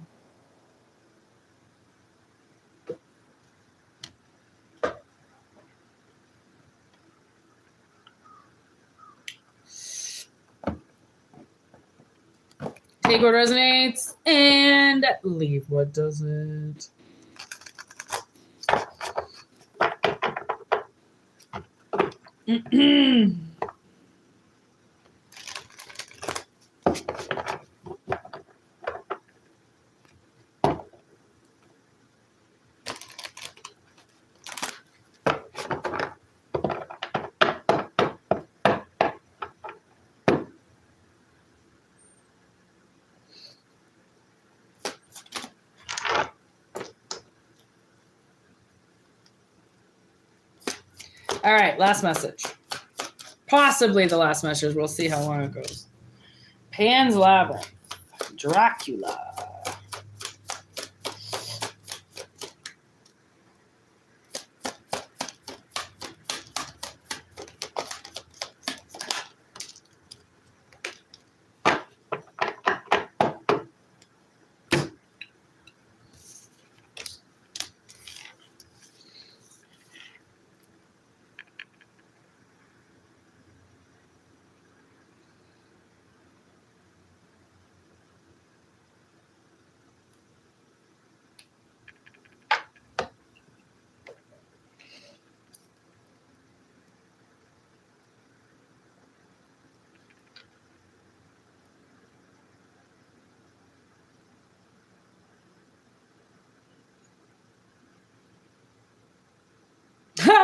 Take what resonates and leave what doesn't. All right, last message. Possibly the last message. We'll see how long it goes. Pan's Labyrinth. Dracula.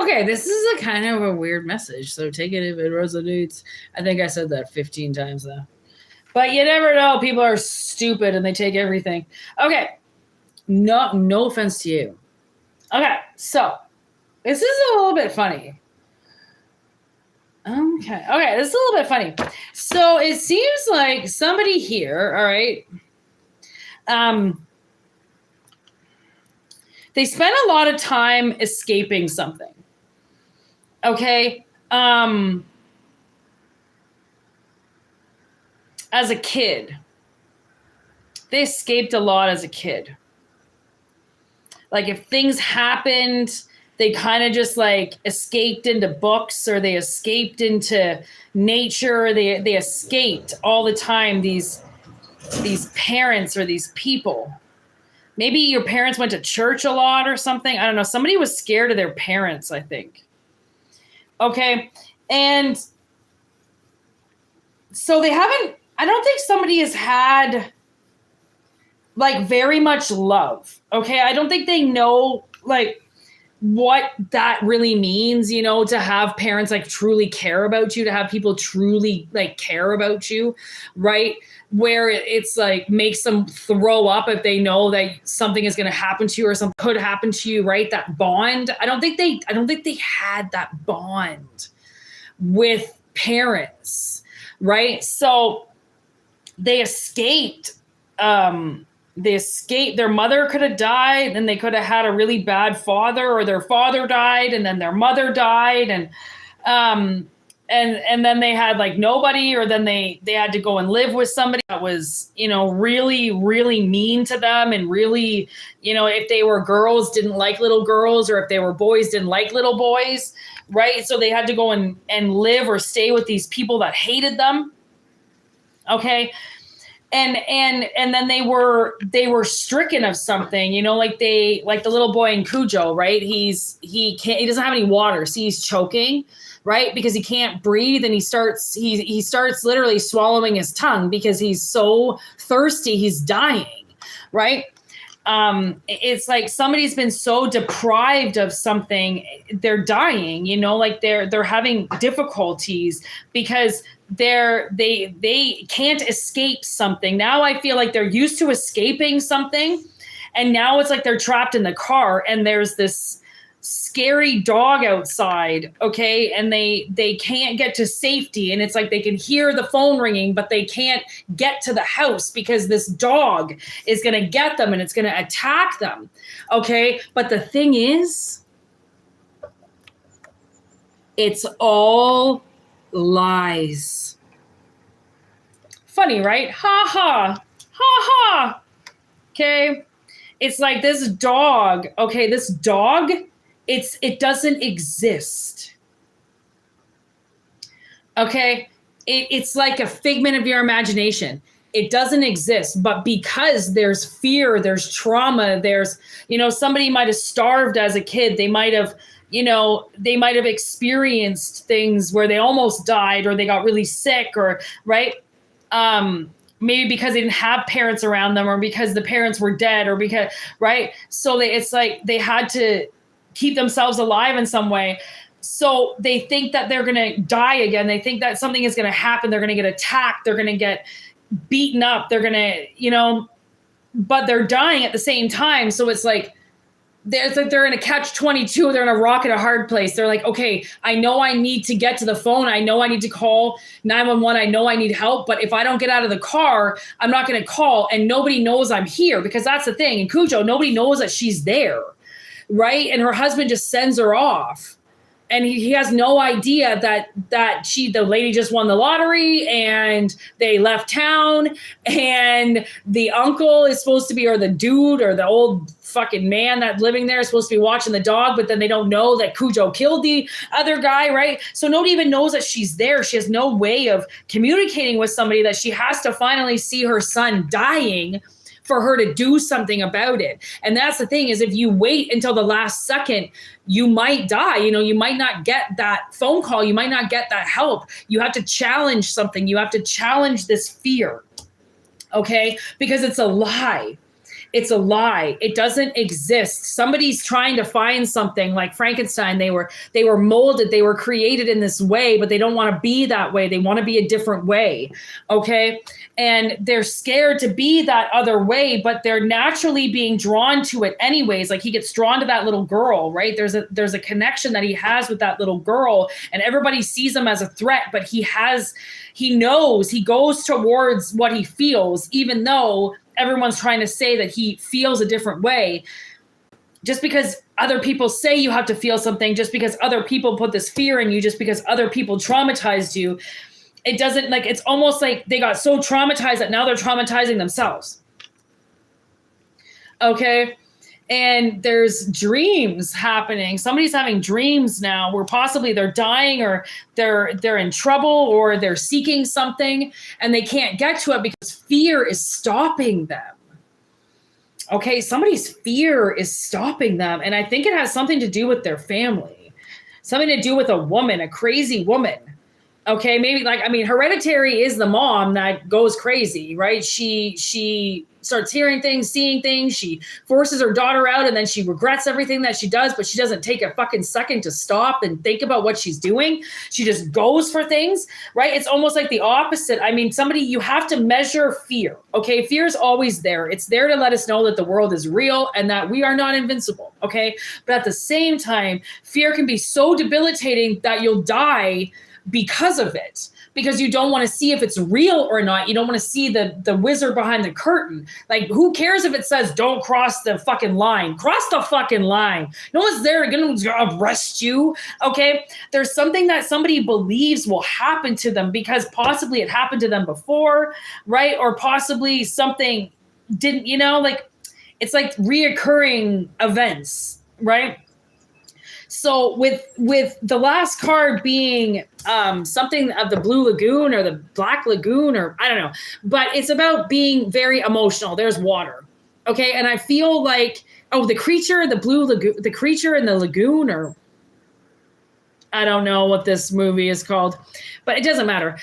Okay, this is a kind of a weird message, so take it if it resonates. I think I said that 15 times though. But you never know. People are stupid and they take everything. Okay. No offense to you. Okay, so this is a little bit funny. Okay, this is a little bit funny. So it seems like somebody here, all right, they spent a lot of time escaping something. Okay. As a kid, they escaped a lot as a kid. Like if things happened, they kind of just like escaped into books or they escaped into nature. They escaped all the time. These parents or these people. Maybe your parents went to church a lot or something. I don't know. Somebody was scared of their parents, I think. Okay. And So they haven't, I don't think somebody has had like very much love. Okay. I don't think they know like what that really means, you know, to have parents like truly care about you, to have people truly like care about you, right? Where it's like makes them throw up if they know that something is going to happen to you or something could happen to you, right? That bond. I don't think they had that bond with parents, right? So they escaped. Their mother could have died, and they could have had a really bad father, or their father died and then their mother died, and then they had like nobody, or then they had to go and live with somebody that was, you know, really, really mean to them, and really, you know, if they were girls, didn't like little girls, or if they were boys, didn't like little boys, right? So they had to go and live or stay with these people that hated them. Okay. And then they were stricken of something, you know, like the little boy in Cujo, right? He doesn't have any water, so he's choking, right? Because he can't breathe, and he starts literally swallowing his tongue because he's so thirsty, he's dying, right? It's like somebody's been so deprived of something, they're dying, you know, like they're having difficulties because they can't escape something. Now I feel like they're used to escaping something, and now it's like they're trapped in the car, and there's this scary dog outside, okay, and they can't get to safety, and it's like they can hear the phone ringing, but they can't get to the house because this dog is going to get them and it's going to attack them, okay? But the thing is, it's all lies. Funny, right? Ha ha, ha ha. Okay, it's like this dog, okay, this dog, it doesn't exist. Okay, it's like a figment of your imagination. It doesn't exist, but because there's fear, there's trauma, there's, you know, somebody might have starved as a kid. They might have, you know, they might have experienced things where they almost died, or they got really sick, or, right? Maybe because they didn't have parents around them, or because the parents were dead, or because, right? So it's like they had to keep themselves alive in some way. So they think that they're going to die again. They think that something is going to happen. They're going to get attacked. They're going to get beaten up. They're going to, you know, but they're dying at the same time. So it's like they're in a catch-22. They're in a rock and a hard place. They're like, okay, I know I need to get to the phone. I know I need to call 911. I know I need help. But if I don't get out of the car, I'm not going to call. And nobody knows I'm here, because that's the thing. In Cujo, nobody knows that she's there, right? And her husband just sends her off. And he has no idea that the lady just won the lottery, and they left town, and the uncle is supposed to be, or the dude, or the old fucking man that's living there is supposed to be watching the dog, but then they don't know that Cujo killed the other guy, right? So nobody even knows that she's there. She has no way of communicating with somebody, that she has to finally see her son dying for her to do something about it. And that's the thing, is if you wait until the last second, you might die. You know, you might not get that phone call. You might not get that help. You have to challenge something. You have to challenge this fear, okay? Because it's a lie. It's a lie. It doesn't exist. Somebody's trying to find something like Frankenstein. They were molded. They were created in this way, but they don't want to be that way. They want to be a different way. Okay. And they're scared to be that other way, but they're naturally being drawn to it anyways. Like he gets drawn to that little girl, right? There's a connection that he has with that little girl, and everybody sees him as a threat, but he knows, he goes towards what he feels, even though everyone's trying to say that he feels a different way. Just because other people say you have to feel something, just because other people put this fear in you, just because other people traumatized you, it doesn't, like, it's almost like they got so traumatized that now they're traumatizing themselves. Okay. And there's dreams happening. Somebody's having dreams now where possibly they're dying, or they're in trouble, or they're seeking something and they can't get to it because fear is stopping them. Okay, somebody's fear is stopping them. And I think it has something to do with their family, something to do with a woman, a crazy woman. Okay, maybe like, I mean, Hereditary is the mom that goes crazy, right? She starts hearing things, seeing things. She forces her daughter out, and then she regrets everything that she does, but she doesn't take a fucking second to stop and think about what she's doing. She just goes for things, right? It's almost like the opposite. I mean, you have to measure fear, okay? Fear is always there. It's there to let us know that the world is real and that we are not invincible, okay? But at the same time, fear can be so debilitating that you'll die because of it, because you don't want to see if it's real or not. You don't want to see the wizard behind the curtain. Like, who cares if it says don't cross the fucking line? Cross the fucking line. No one's there going to arrest you. Okay, there's something that somebody believes will happen to them because possibly it happened to them before, right? Or possibly something didn't, like, it's like reoccurring events, right? So with the last card being something of the Blue Lagoon or the Black Lagoon, or I don't know, but it's about being very emotional. There's water. Okay. And I feel like, the creature, the Blue Lagoon, the creature in the lagoon, or I don't know what this movie is called, but it doesn't matter.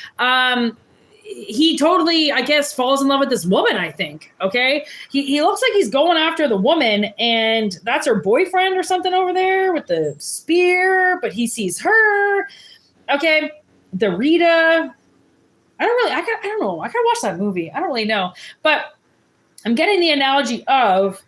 He totally, I guess, falls in love with this woman, I think. Okay. He looks like he's going after the woman, and that's her boyfriend or something over there with the spear, but he sees her. Okay. The Rita. I don't know. I gotta watch that movie. I don't really know, but I'm getting the analogy of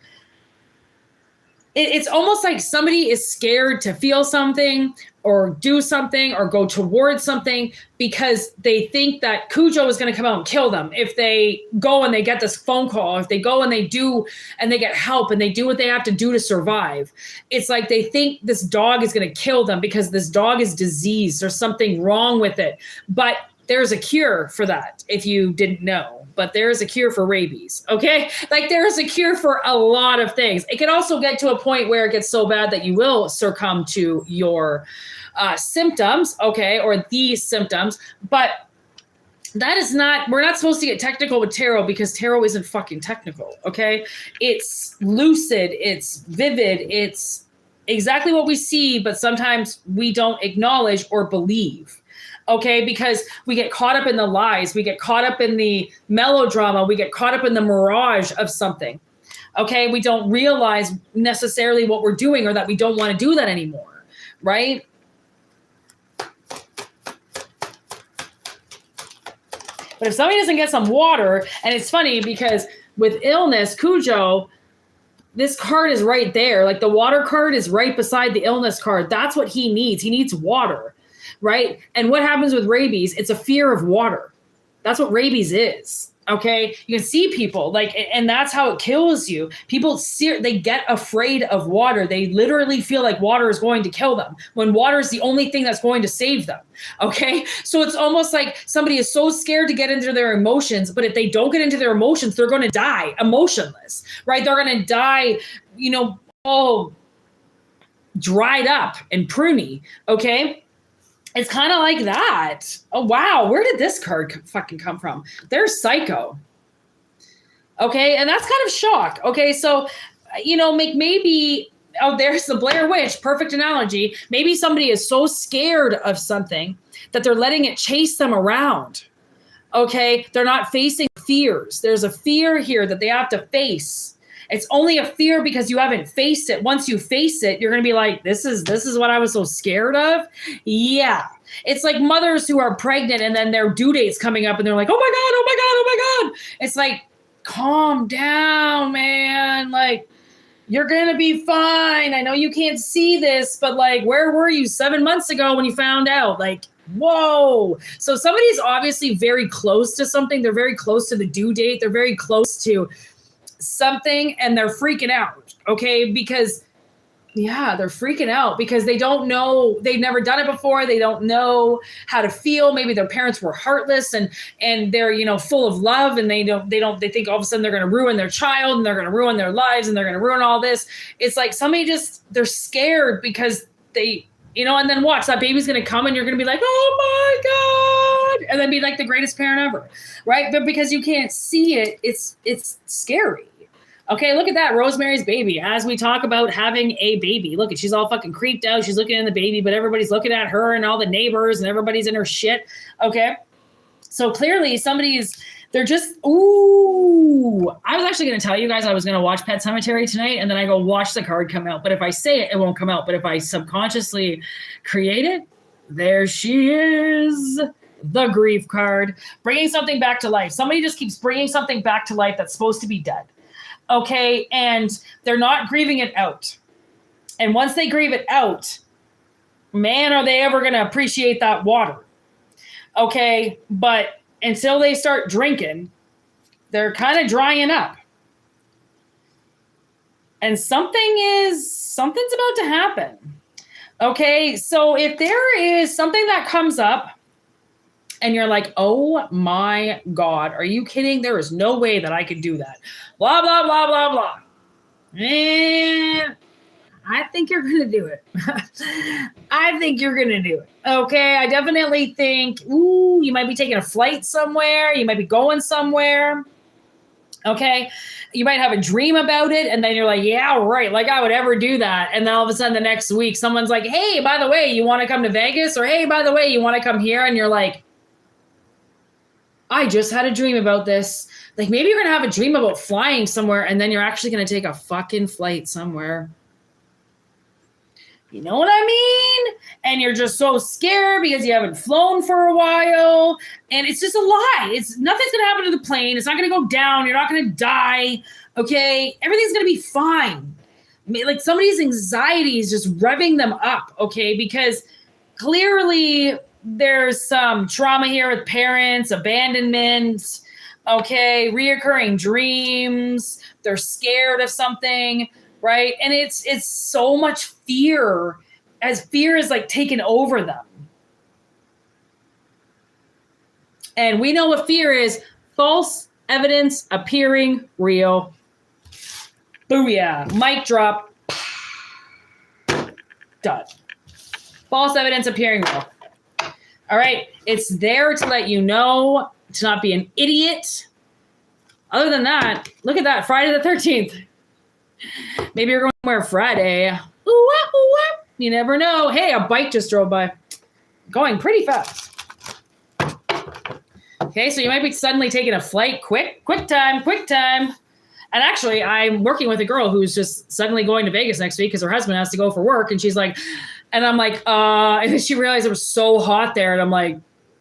it's almost like somebody is scared to feel something or do something or go towards something because they think that Cujo is going to come out and kill them. If they go and they get this phone call, if they go and they do and they get help and they do what they have to do to survive, it's like they think this dog is going to kill them because this dog is diseased. There's something wrong with it. But there's a cure for that, if you didn't know. But there is a cure for rabies, okay? Like, there is a cure for a lot of things. It can also get to a point where it gets so bad that you will succumb to your symptoms, okay, or these symptoms. But that is not, we're not supposed to get technical with tarot because tarot isn't fucking technical, okay? It's lucid, it's vivid, it's exactly what we see, but sometimes we don't acknowledge or believe. Okay, because we get caught up in the lies, we get caught up in the melodrama, we get caught up in the mirage of something. Okay, we don't realize necessarily what we're doing or that we don't want to do that anymore, right? But if somebody doesn't get some water, and it's funny because with illness, Cujo, this card is right there. Like, the water card is right beside the illness card. That's what he needs. He needs water. Right? And what happens with rabies? It's a fear of water. That's what rabies is. Okay. You can see people like, and that's how it kills you. People they get afraid of water. They literally feel like water is going to kill them when water is the only thing that's going to save them. Okay. So it's almost like somebody is so scared to get into their emotions, but if they don't get into their emotions, they're going to die emotionless, right? They're going to die, all dried up and pruny. Okay. It's kind of like that. Oh, wow. Where did this card fucking come from? There's Psycho. Okay. And that's kind of shock. Okay. So, maybe, there's the Blair Witch. Perfect analogy. Maybe somebody is so scared of something that they're letting it chase them around. Okay. They're not facing fears. There's a fear here that they have to face. It's only a fear because you haven't faced it. Once you face it, you're going to be like, this is what I was so scared of. Yeah. It's like mothers who are pregnant and then their due date's coming up and they're like, oh my God, oh my God, oh my God. It's like, calm down, man. Like, you're going to be fine. I know you can't see this, but like, where were you 7 months ago when you found out? Like, whoa. So somebody's obviously very close to something. They're very close to the due date. They're very close to something and they're freaking out. Okay. Because they're freaking out because they don't know, they've never done it before. They don't know how to feel. Maybe their parents were heartless and they're, full of love and they think all of a sudden they're going to ruin their child and they're going to ruin their lives and they're going to ruin all this. It's like somebody they're scared because they, and then watch that baby's going to come and you're going to be like, oh my God. And then be like the greatest parent ever. Right. But because you can't see it, it's scary. Okay, look at that, Rosemary's Baby. As we talk about having a baby, look at she's all fucking creeped out. She's looking at the baby, but everybody's looking at her and all the neighbors and everybody's in her shit. Okay, so clearly they're just, ooh. I was actually going to tell you guys I was going to watch Pet Sematary tonight, and then I go watch the card come out. But if I say it, it won't come out. But if I subconsciously create it, there she is. The grief card, bringing something back to life. Somebody just keeps bringing something back to life that's supposed to be dead. Okay, and they're not grieving it out. And once they grieve it out, man, are they ever going to appreciate that water. Okay, but until they start drinking, they're kind of drying up. And something's about to happen. Okay, so if there is something that comes up and you're like, oh my God, are you kidding? There is no way that I could do that. Blah, blah, blah, blah, blah. And I think you're going to do it. I think you're going to do it. Okay, I definitely think, ooh, you might be taking a flight somewhere. You might be going somewhere. Okay, you might have a dream about it, and then you're like, yeah, right, like I would ever do that. And then all of a sudden the next week, someone's like, hey, by the way, you want to come to Vegas? Or hey, by the way, you want to come here? And you're like, I just had a dream about this. Like maybe you're going to have a dream about flying somewhere, and then you're actually going to take a fucking flight somewhere. You know what I mean? And you're just so scared because you haven't flown for a while. And it's just a lie. Nothing's going to happen to the plane. It's not going to go down. You're not going to die. Okay? Everything's going to be fine. Like somebody's anxiety is just revving them up. Okay? Because clearly there's some trauma here with parents, abandonment. Okay? Reoccurring dreams. They're scared of something. Right? And it's so much fear, as fear is like taken over them. And we know what fear is: false evidence appearing real. Booyah. Mic drop. Done. False evidence appearing real. All right. It's there to let you know, to not be an idiot. Other than that, look at that. Friday the 13th. Maybe you're going somewhere Friday. Ooh-wah. You never know. Hey, a bike just drove by. Going pretty fast. Okay, so you might be suddenly taking a flight. Quick time. And actually, I'm working with a girl who's just suddenly going to Vegas next week because her husband has to go for work. And she's like, and I'm like, and then she realized it was so hot there. And I'm like,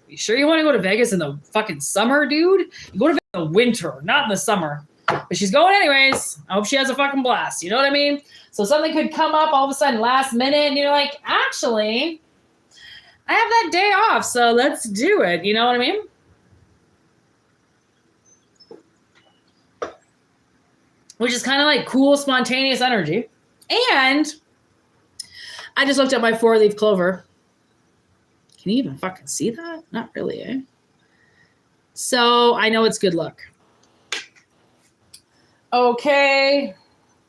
you sure you want to go to Vegas in the fucking summer, dude? You go to Vegas in the winter, not in the summer. But she's going anyways. I hope she has a fucking blast. You know what I mean? So something could come up all of a sudden last minute and you're like, actually, I have that day off, so let's do it. You know what I mean? Which is kind of like cool, spontaneous energy. And I just looked at my 4-leaf clover. Can you even fucking see that? Not really, eh? So I know it's good luck. Okay.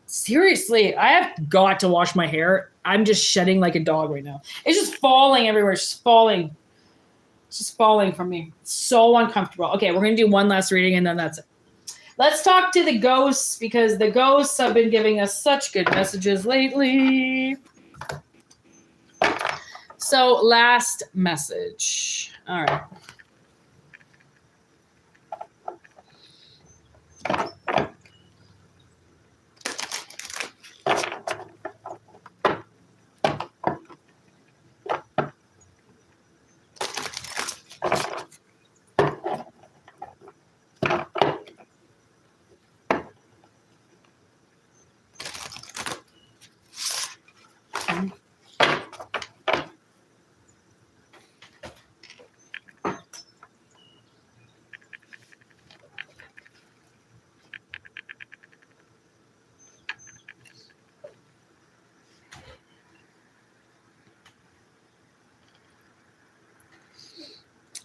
Seriously, I have got to wash my hair. I'm just shedding like a dog right now. It's just falling everywhere. It's just falling. It's just falling from me. It's so uncomfortable. Okay, we're going to do one last reading and then that's it. Let's talk to the ghosts because the ghosts have been giving us such good messages lately. So last message. All right.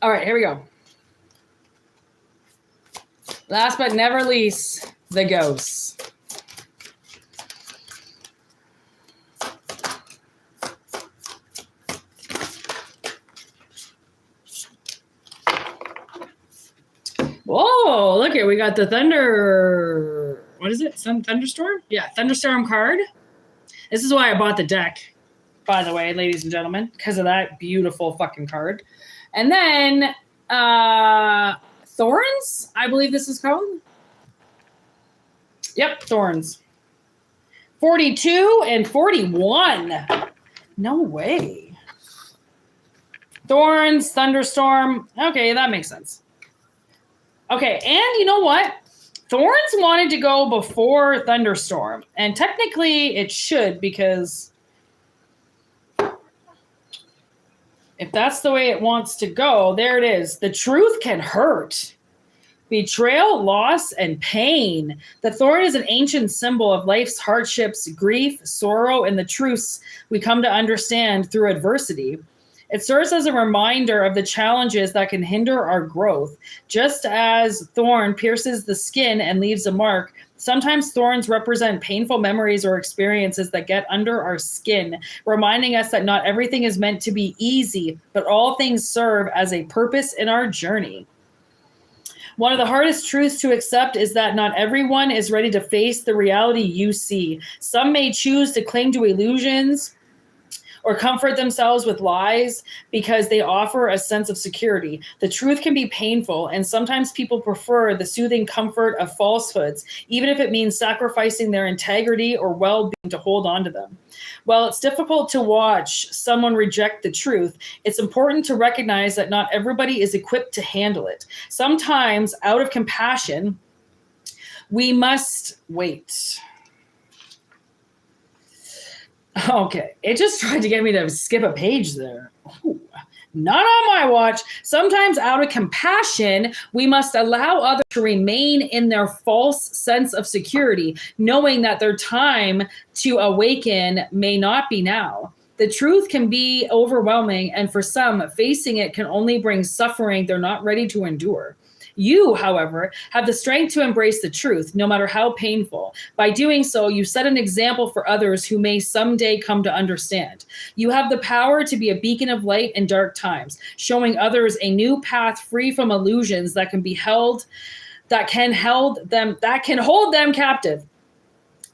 All right, here we go. Last but never least, the ghosts. Whoa, look here. We got the thunder. what is it? Some Thunderstorm? Yeah, Thunderstorm card. This is why I bought the deck, by the way, ladies and gentlemen, because of that beautiful fucking card. And then Thorns, I believe this is called. Yep, Thorns. 42 and 41. No way. Thorns, Thunderstorm. Okay, that makes sense. Okay, and you know what? Thorns wanted to go before Thunderstorm. And technically it should, because if that's the way it wants to go, there it is. The truth can hurt. Betrayal, loss, and pain. The thorn is an ancient symbol of life's hardships, grief, sorrow, and the truths we come to understand through adversity. It serves as a reminder of the challenges that can hinder our growth. Just as thorn pierces the skin and leaves a mark, sometimes thorns represent painful memories or experiences that get under our skin, reminding us that not everything is meant to be easy, but all things serve as a purpose in our journey. One of the hardest truths to accept is that not everyone is ready to face the reality you see. Some may choose to cling to illusions or comfort themselves with lies because they offer a sense of security. The truth can be painful, and sometimes people prefer the soothing comfort of falsehoods, even if it means sacrificing their integrity or well-being to hold on to them. While it's difficult to watch someone reject the truth, it's important to recognize that not everybody is equipped to handle it. Sometimes, out of compassion, we must wait. Okay, it just tried to get me to skip a page there. Ooh, not on my watch. Sometimes out of compassion, we must allow others to remain in their false sense of security, knowing that their time to awaken may not be now. The truth can be overwhelming, and for some, facing it can only bring suffering they're not ready to endure. You, however, have the strength to embrace the truth, no matter how painful. By doing so, you set an example for others who may someday come to understand. You have the power to be a beacon of light in dark times, showing others a new path free from illusions that can hold them captive.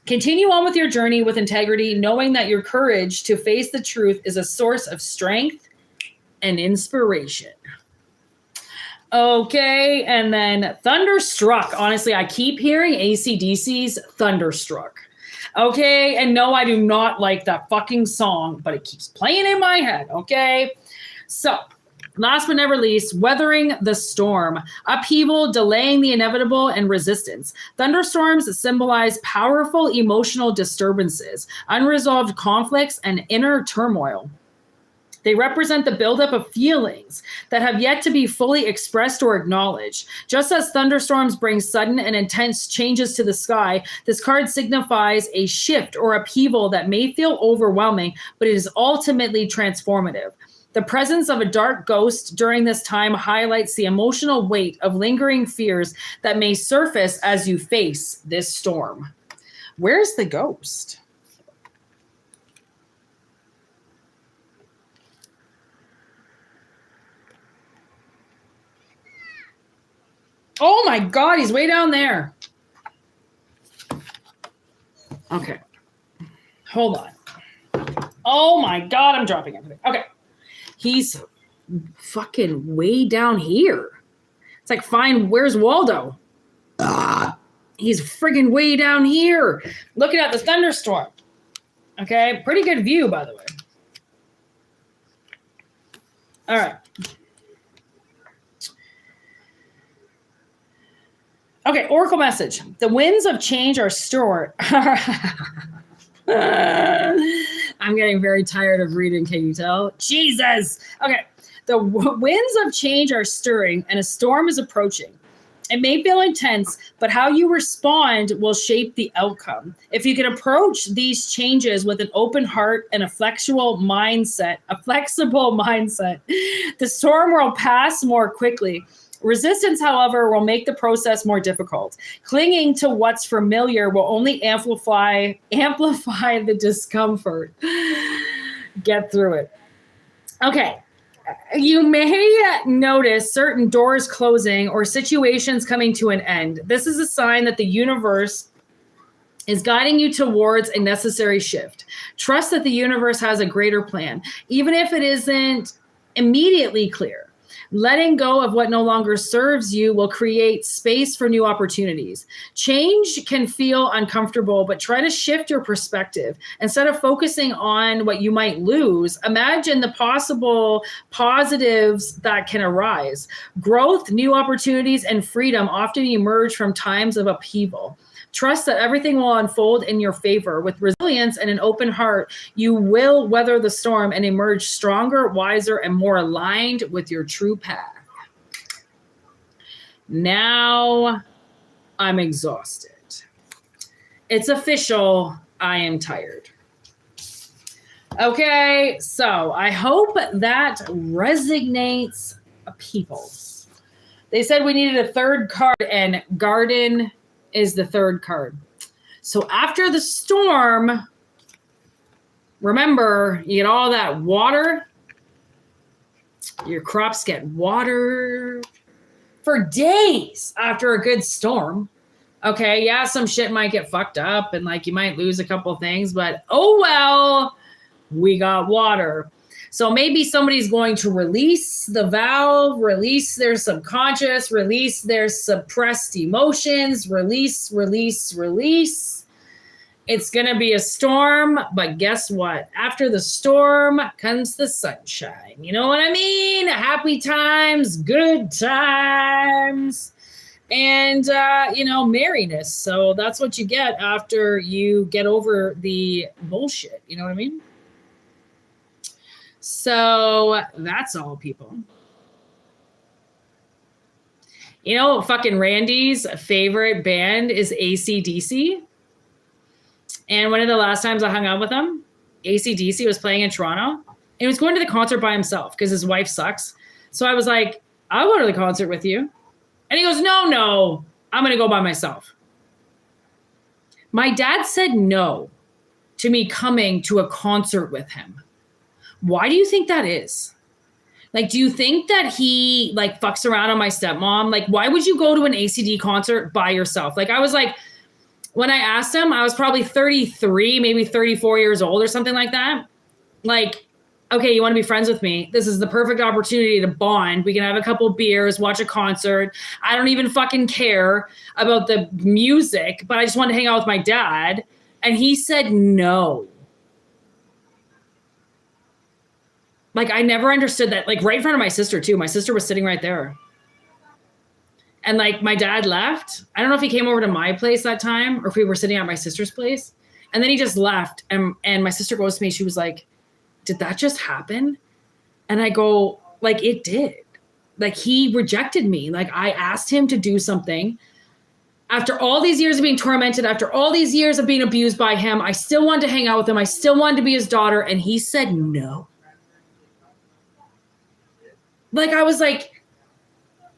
Continue on with your journey with integrity, knowing that your courage to face the truth is a source of strength and inspiration. Okay, and then Thunderstruck. Honestly, I keep hearing AC/DC's Thunderstruck. Okay, and no, I do not like that fucking song, but it keeps playing in my head, okay? So, last but never least, Weathering the Storm. Upheaval, delaying the inevitable, and resistance. Thunderstorms symbolize powerful emotional disturbances, unresolved conflicts, and inner turmoil. They represent the buildup of feelings that have yet to be fully expressed or acknowledged. Just as thunderstorms bring sudden and intense changes to the sky, this card signifies a shift or upheaval that may feel overwhelming, but it is ultimately transformative. The presence of a dark ghost during this time highlights the emotional weight of lingering fears that may surface as you face this storm. Where's the ghost? Oh my God, he's way down there. Okay. Hold on. Oh my God, I'm dropping everything. Okay. He's fucking way down here. It's like, fine, where's Waldo? He's friggin' way down here. Looking at the thunderstorm. Okay, pretty good view, by the way. All right. Okay, Oracle message. The winds of change are stirred. I'm getting very tired of reading, can you tell? Jesus! Okay, the winds of change are stirring and a storm is approaching. It may feel intense, but how you respond will shape the outcome. If you can approach these changes with an open heart and a flexible mindset, the storm will pass more quickly. Resistance, however, will make the process more difficult. Clinging to what's familiar will only amplify the discomfort. Get through it. Okay. You may notice certain doors closing or situations coming to an end. This is a sign that the universe is guiding you towards a necessary shift. Trust that the universe has a greater plan, even if it isn't immediately clear. Letting go of what no longer serves you will create space for new opportunities. Change can feel uncomfortable, but try to shift your perspective. Instead of focusing on what you might lose, imagine the possible positives that can arise. Growth, new opportunities, and freedom often emerge from times of upheaval. Trust that everything will unfold in your favor. With resilience and an open heart, you will weather the storm and emerge stronger, wiser, and more aligned with your true path. Now I'm exhausted. It's official. I am tired. Okay, so I hope that resonates people. They said we needed a third card, and Garden is the third card. So after the storm, remember, you get all that water. Your crops get water for days after a good storm. Okay, yeah, some shit might get fucked up and like you might lose a couple things, but oh well, we got water. So maybe somebody's going to release the valve, release their subconscious, release their suppressed emotions, release. It's going to be a storm, but guess what? After the storm comes the sunshine. You know what I mean? Happy times, good times, and, merriness. So that's what you get after you get over the bullshit. You know what I mean? So that's all, people. You know, fucking Randy's favorite band is AC/DC. And one of the last times I hung out with him, AC/DC was playing in Toronto. And he was going to the concert by himself because his wife sucks. So I was like, I'll go to the concert with you. And he goes, no, I'm going to go by myself. My dad said no to me coming to a concert with him. Why do you think that is? Like, do you think that he like fucks around on my stepmom? Like, why would you go to an ACD concert by yourself? Like, I was like, when I asked him, I was probably 33, maybe 34 years old or something like that. Like, okay, you want to be friends with me? This is the perfect opportunity to bond. We can have a couple beers, watch a concert. I don't even fucking care about the music, but I just want to hang out with my dad. And he said no. Like, I never understood that. Like, right in front of my sister, too. My sister was sitting right there. And, like, my dad left. I don't know if he came over to my place that time or if we were sitting at my sister's place. And then he just left. And my sister goes to me. She was like, did that just happen? And I go, like, it did. Like, he rejected me. Like, I asked him to do something. After all these years of being tormented, after all these years of being abused by him, I still wanted to hang out with him. I still wanted to be his daughter. And he said no. Like, I was like,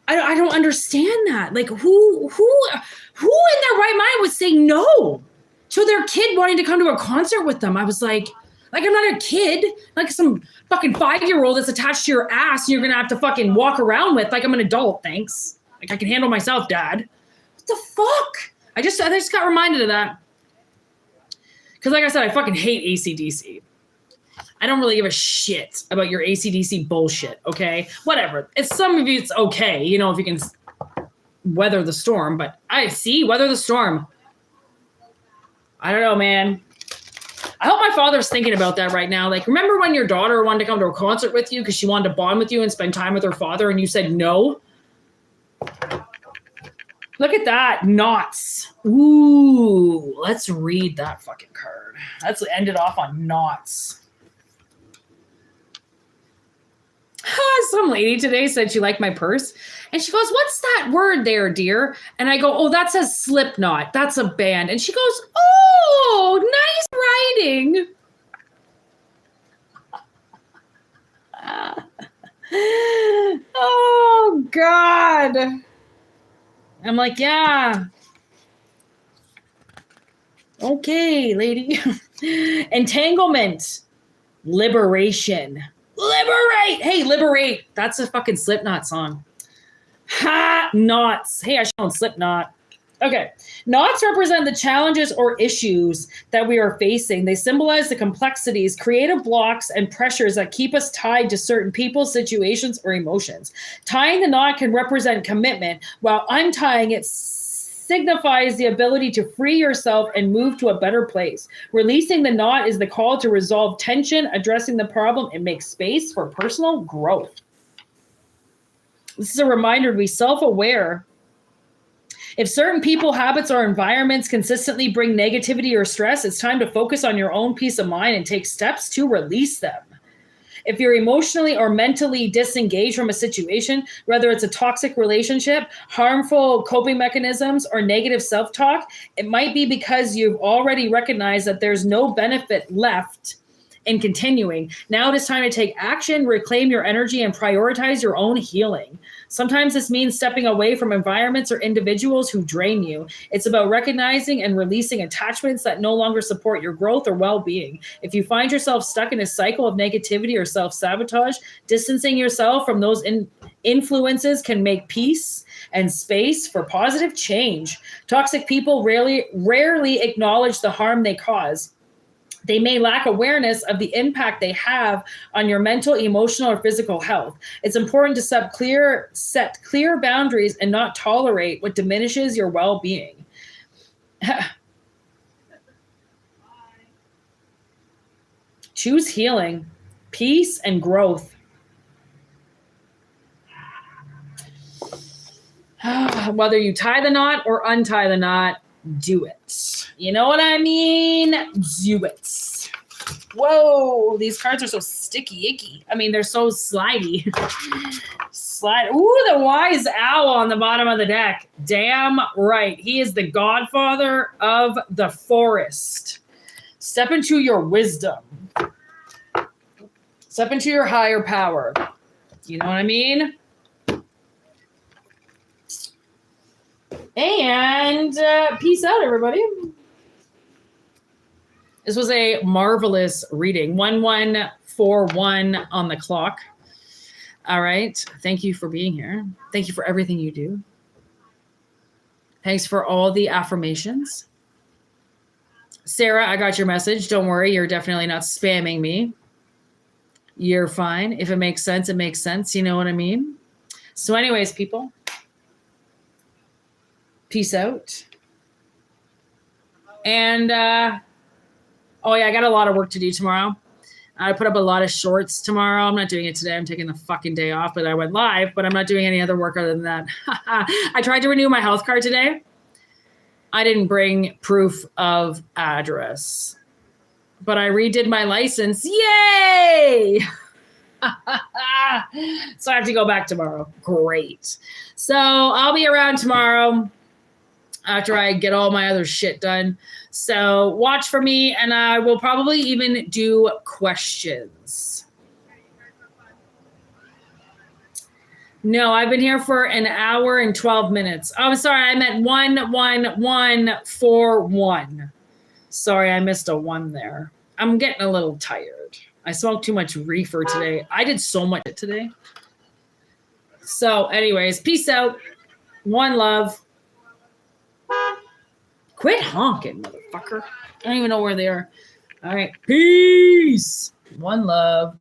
I don't understand that. Like, who in their right mind would say no to their kid wanting to come to a concert with them? I was like, I'm not a kid, like some fucking 5-year-old that's attached to your ass and you're going to have to fucking walk around with. Like, I'm an adult, thanks. Like, I can handle myself, Dad. What the fuck? I just got reminded of that. Because like I said, I fucking hate AC/DC. I don't really give a shit about your AC/DC bullshit, okay? Whatever. It's some of you, it's okay, you know, if you can weather the storm. But weather the storm. I don't know, man. I hope my father's thinking about that right now. Like, remember when your daughter wanted to come to a concert with you because she wanted to bond with you and spend time with her father and you said no? Look at that. Knots. Ooh, let's read that fucking card. Let's end it off on knots. Some lady today said she liked my purse. And she goes, what's that word there, dear? And I go, oh, that says Slipknot. That's a band. And she goes, oh, nice writing. Oh, God. I'm like, yeah. Okay, lady. Entanglement. Liberation. Liberate. Hey, liberate. That's a fucking Slipknot song. Ha, knots. Hey, I should own Slipknot. Okay. Knots represent the challenges or issues that we are facing. They symbolize the complexities, creative blocks, and pressures that keep us tied to certain people, situations, or emotions. Tying the knot can represent commitment, while untying it signifies the ability to free yourself and move to a better place. Releasing the knot is the call to resolve tension, addressing the problem, and make space for personal growth. This is a reminder to be self-aware. If certain people, habits, or environments consistently bring negativity or stress, it's time to focus on your own peace of mind and take steps to release them. If you're emotionally or mentally disengaged from a situation, whether it's a toxic relationship, harmful coping mechanisms, or negative self-talk, it might be because you've already recognized that there's no benefit left in continuing. Now it is time to take action, reclaim your energy, and prioritize your own healing. Sometimes this means stepping away from environments or individuals who drain you. It's about recognizing and releasing attachments that no longer support your growth or well-being. If you find yourself stuck in a cycle of negativity or self-sabotage, distancing yourself from those influences can make peace and space for positive change. Toxic people rarely acknowledge the harm they cause. They may lack awareness of the impact they have on your mental, emotional, or physical health. It's important to set clear boundaries and not tolerate what diminishes your well-being. Choose healing, peace, and growth. Whether you tie the knot or untie the knot, do it. You know what I mean? Do it. Whoa, these cards are so sticky icky. I mean, they're so slidey. Slide. Ooh, the wise owl on the bottom of the deck. Damn right. He is the godfather of the forest. Step into your wisdom. Step into your higher power. You know what I mean? And peace out, everybody. This was a marvelous reading. 1141 on the clock. All right. Thank you for being here. Thank you for everything you do. Thanks for all the affirmations. Sarah, I got your message. Don't worry. You're definitely not spamming me. You're fine. If it makes sense, it makes sense. You know what I mean? So anyways, people. Peace out. And, oh yeah, I got a lot of work to do tomorrow. I put up a lot of shorts tomorrow. I'm not doing it today. I'm taking the fucking day off, but I went live, but I'm not doing any other work other than that. I tried to renew my health card today. I didn't bring proof of address, but I redid my license. Yay! So I have to go back tomorrow. Great. So I'll be around tomorrow after I get all my other shit done. So watch for me, and I will probably even do questions. No, I've been here for an hour and 12 minutes. Oh, I'm sorry. I meant 11141. Sorry, I missed a 1 there. I'm getting a little tired. I smoked too much reefer today. I did so much today. So anyways, peace out. One love. Quit honking, motherfucker. I don't even know where they are. All right. Peace. One love.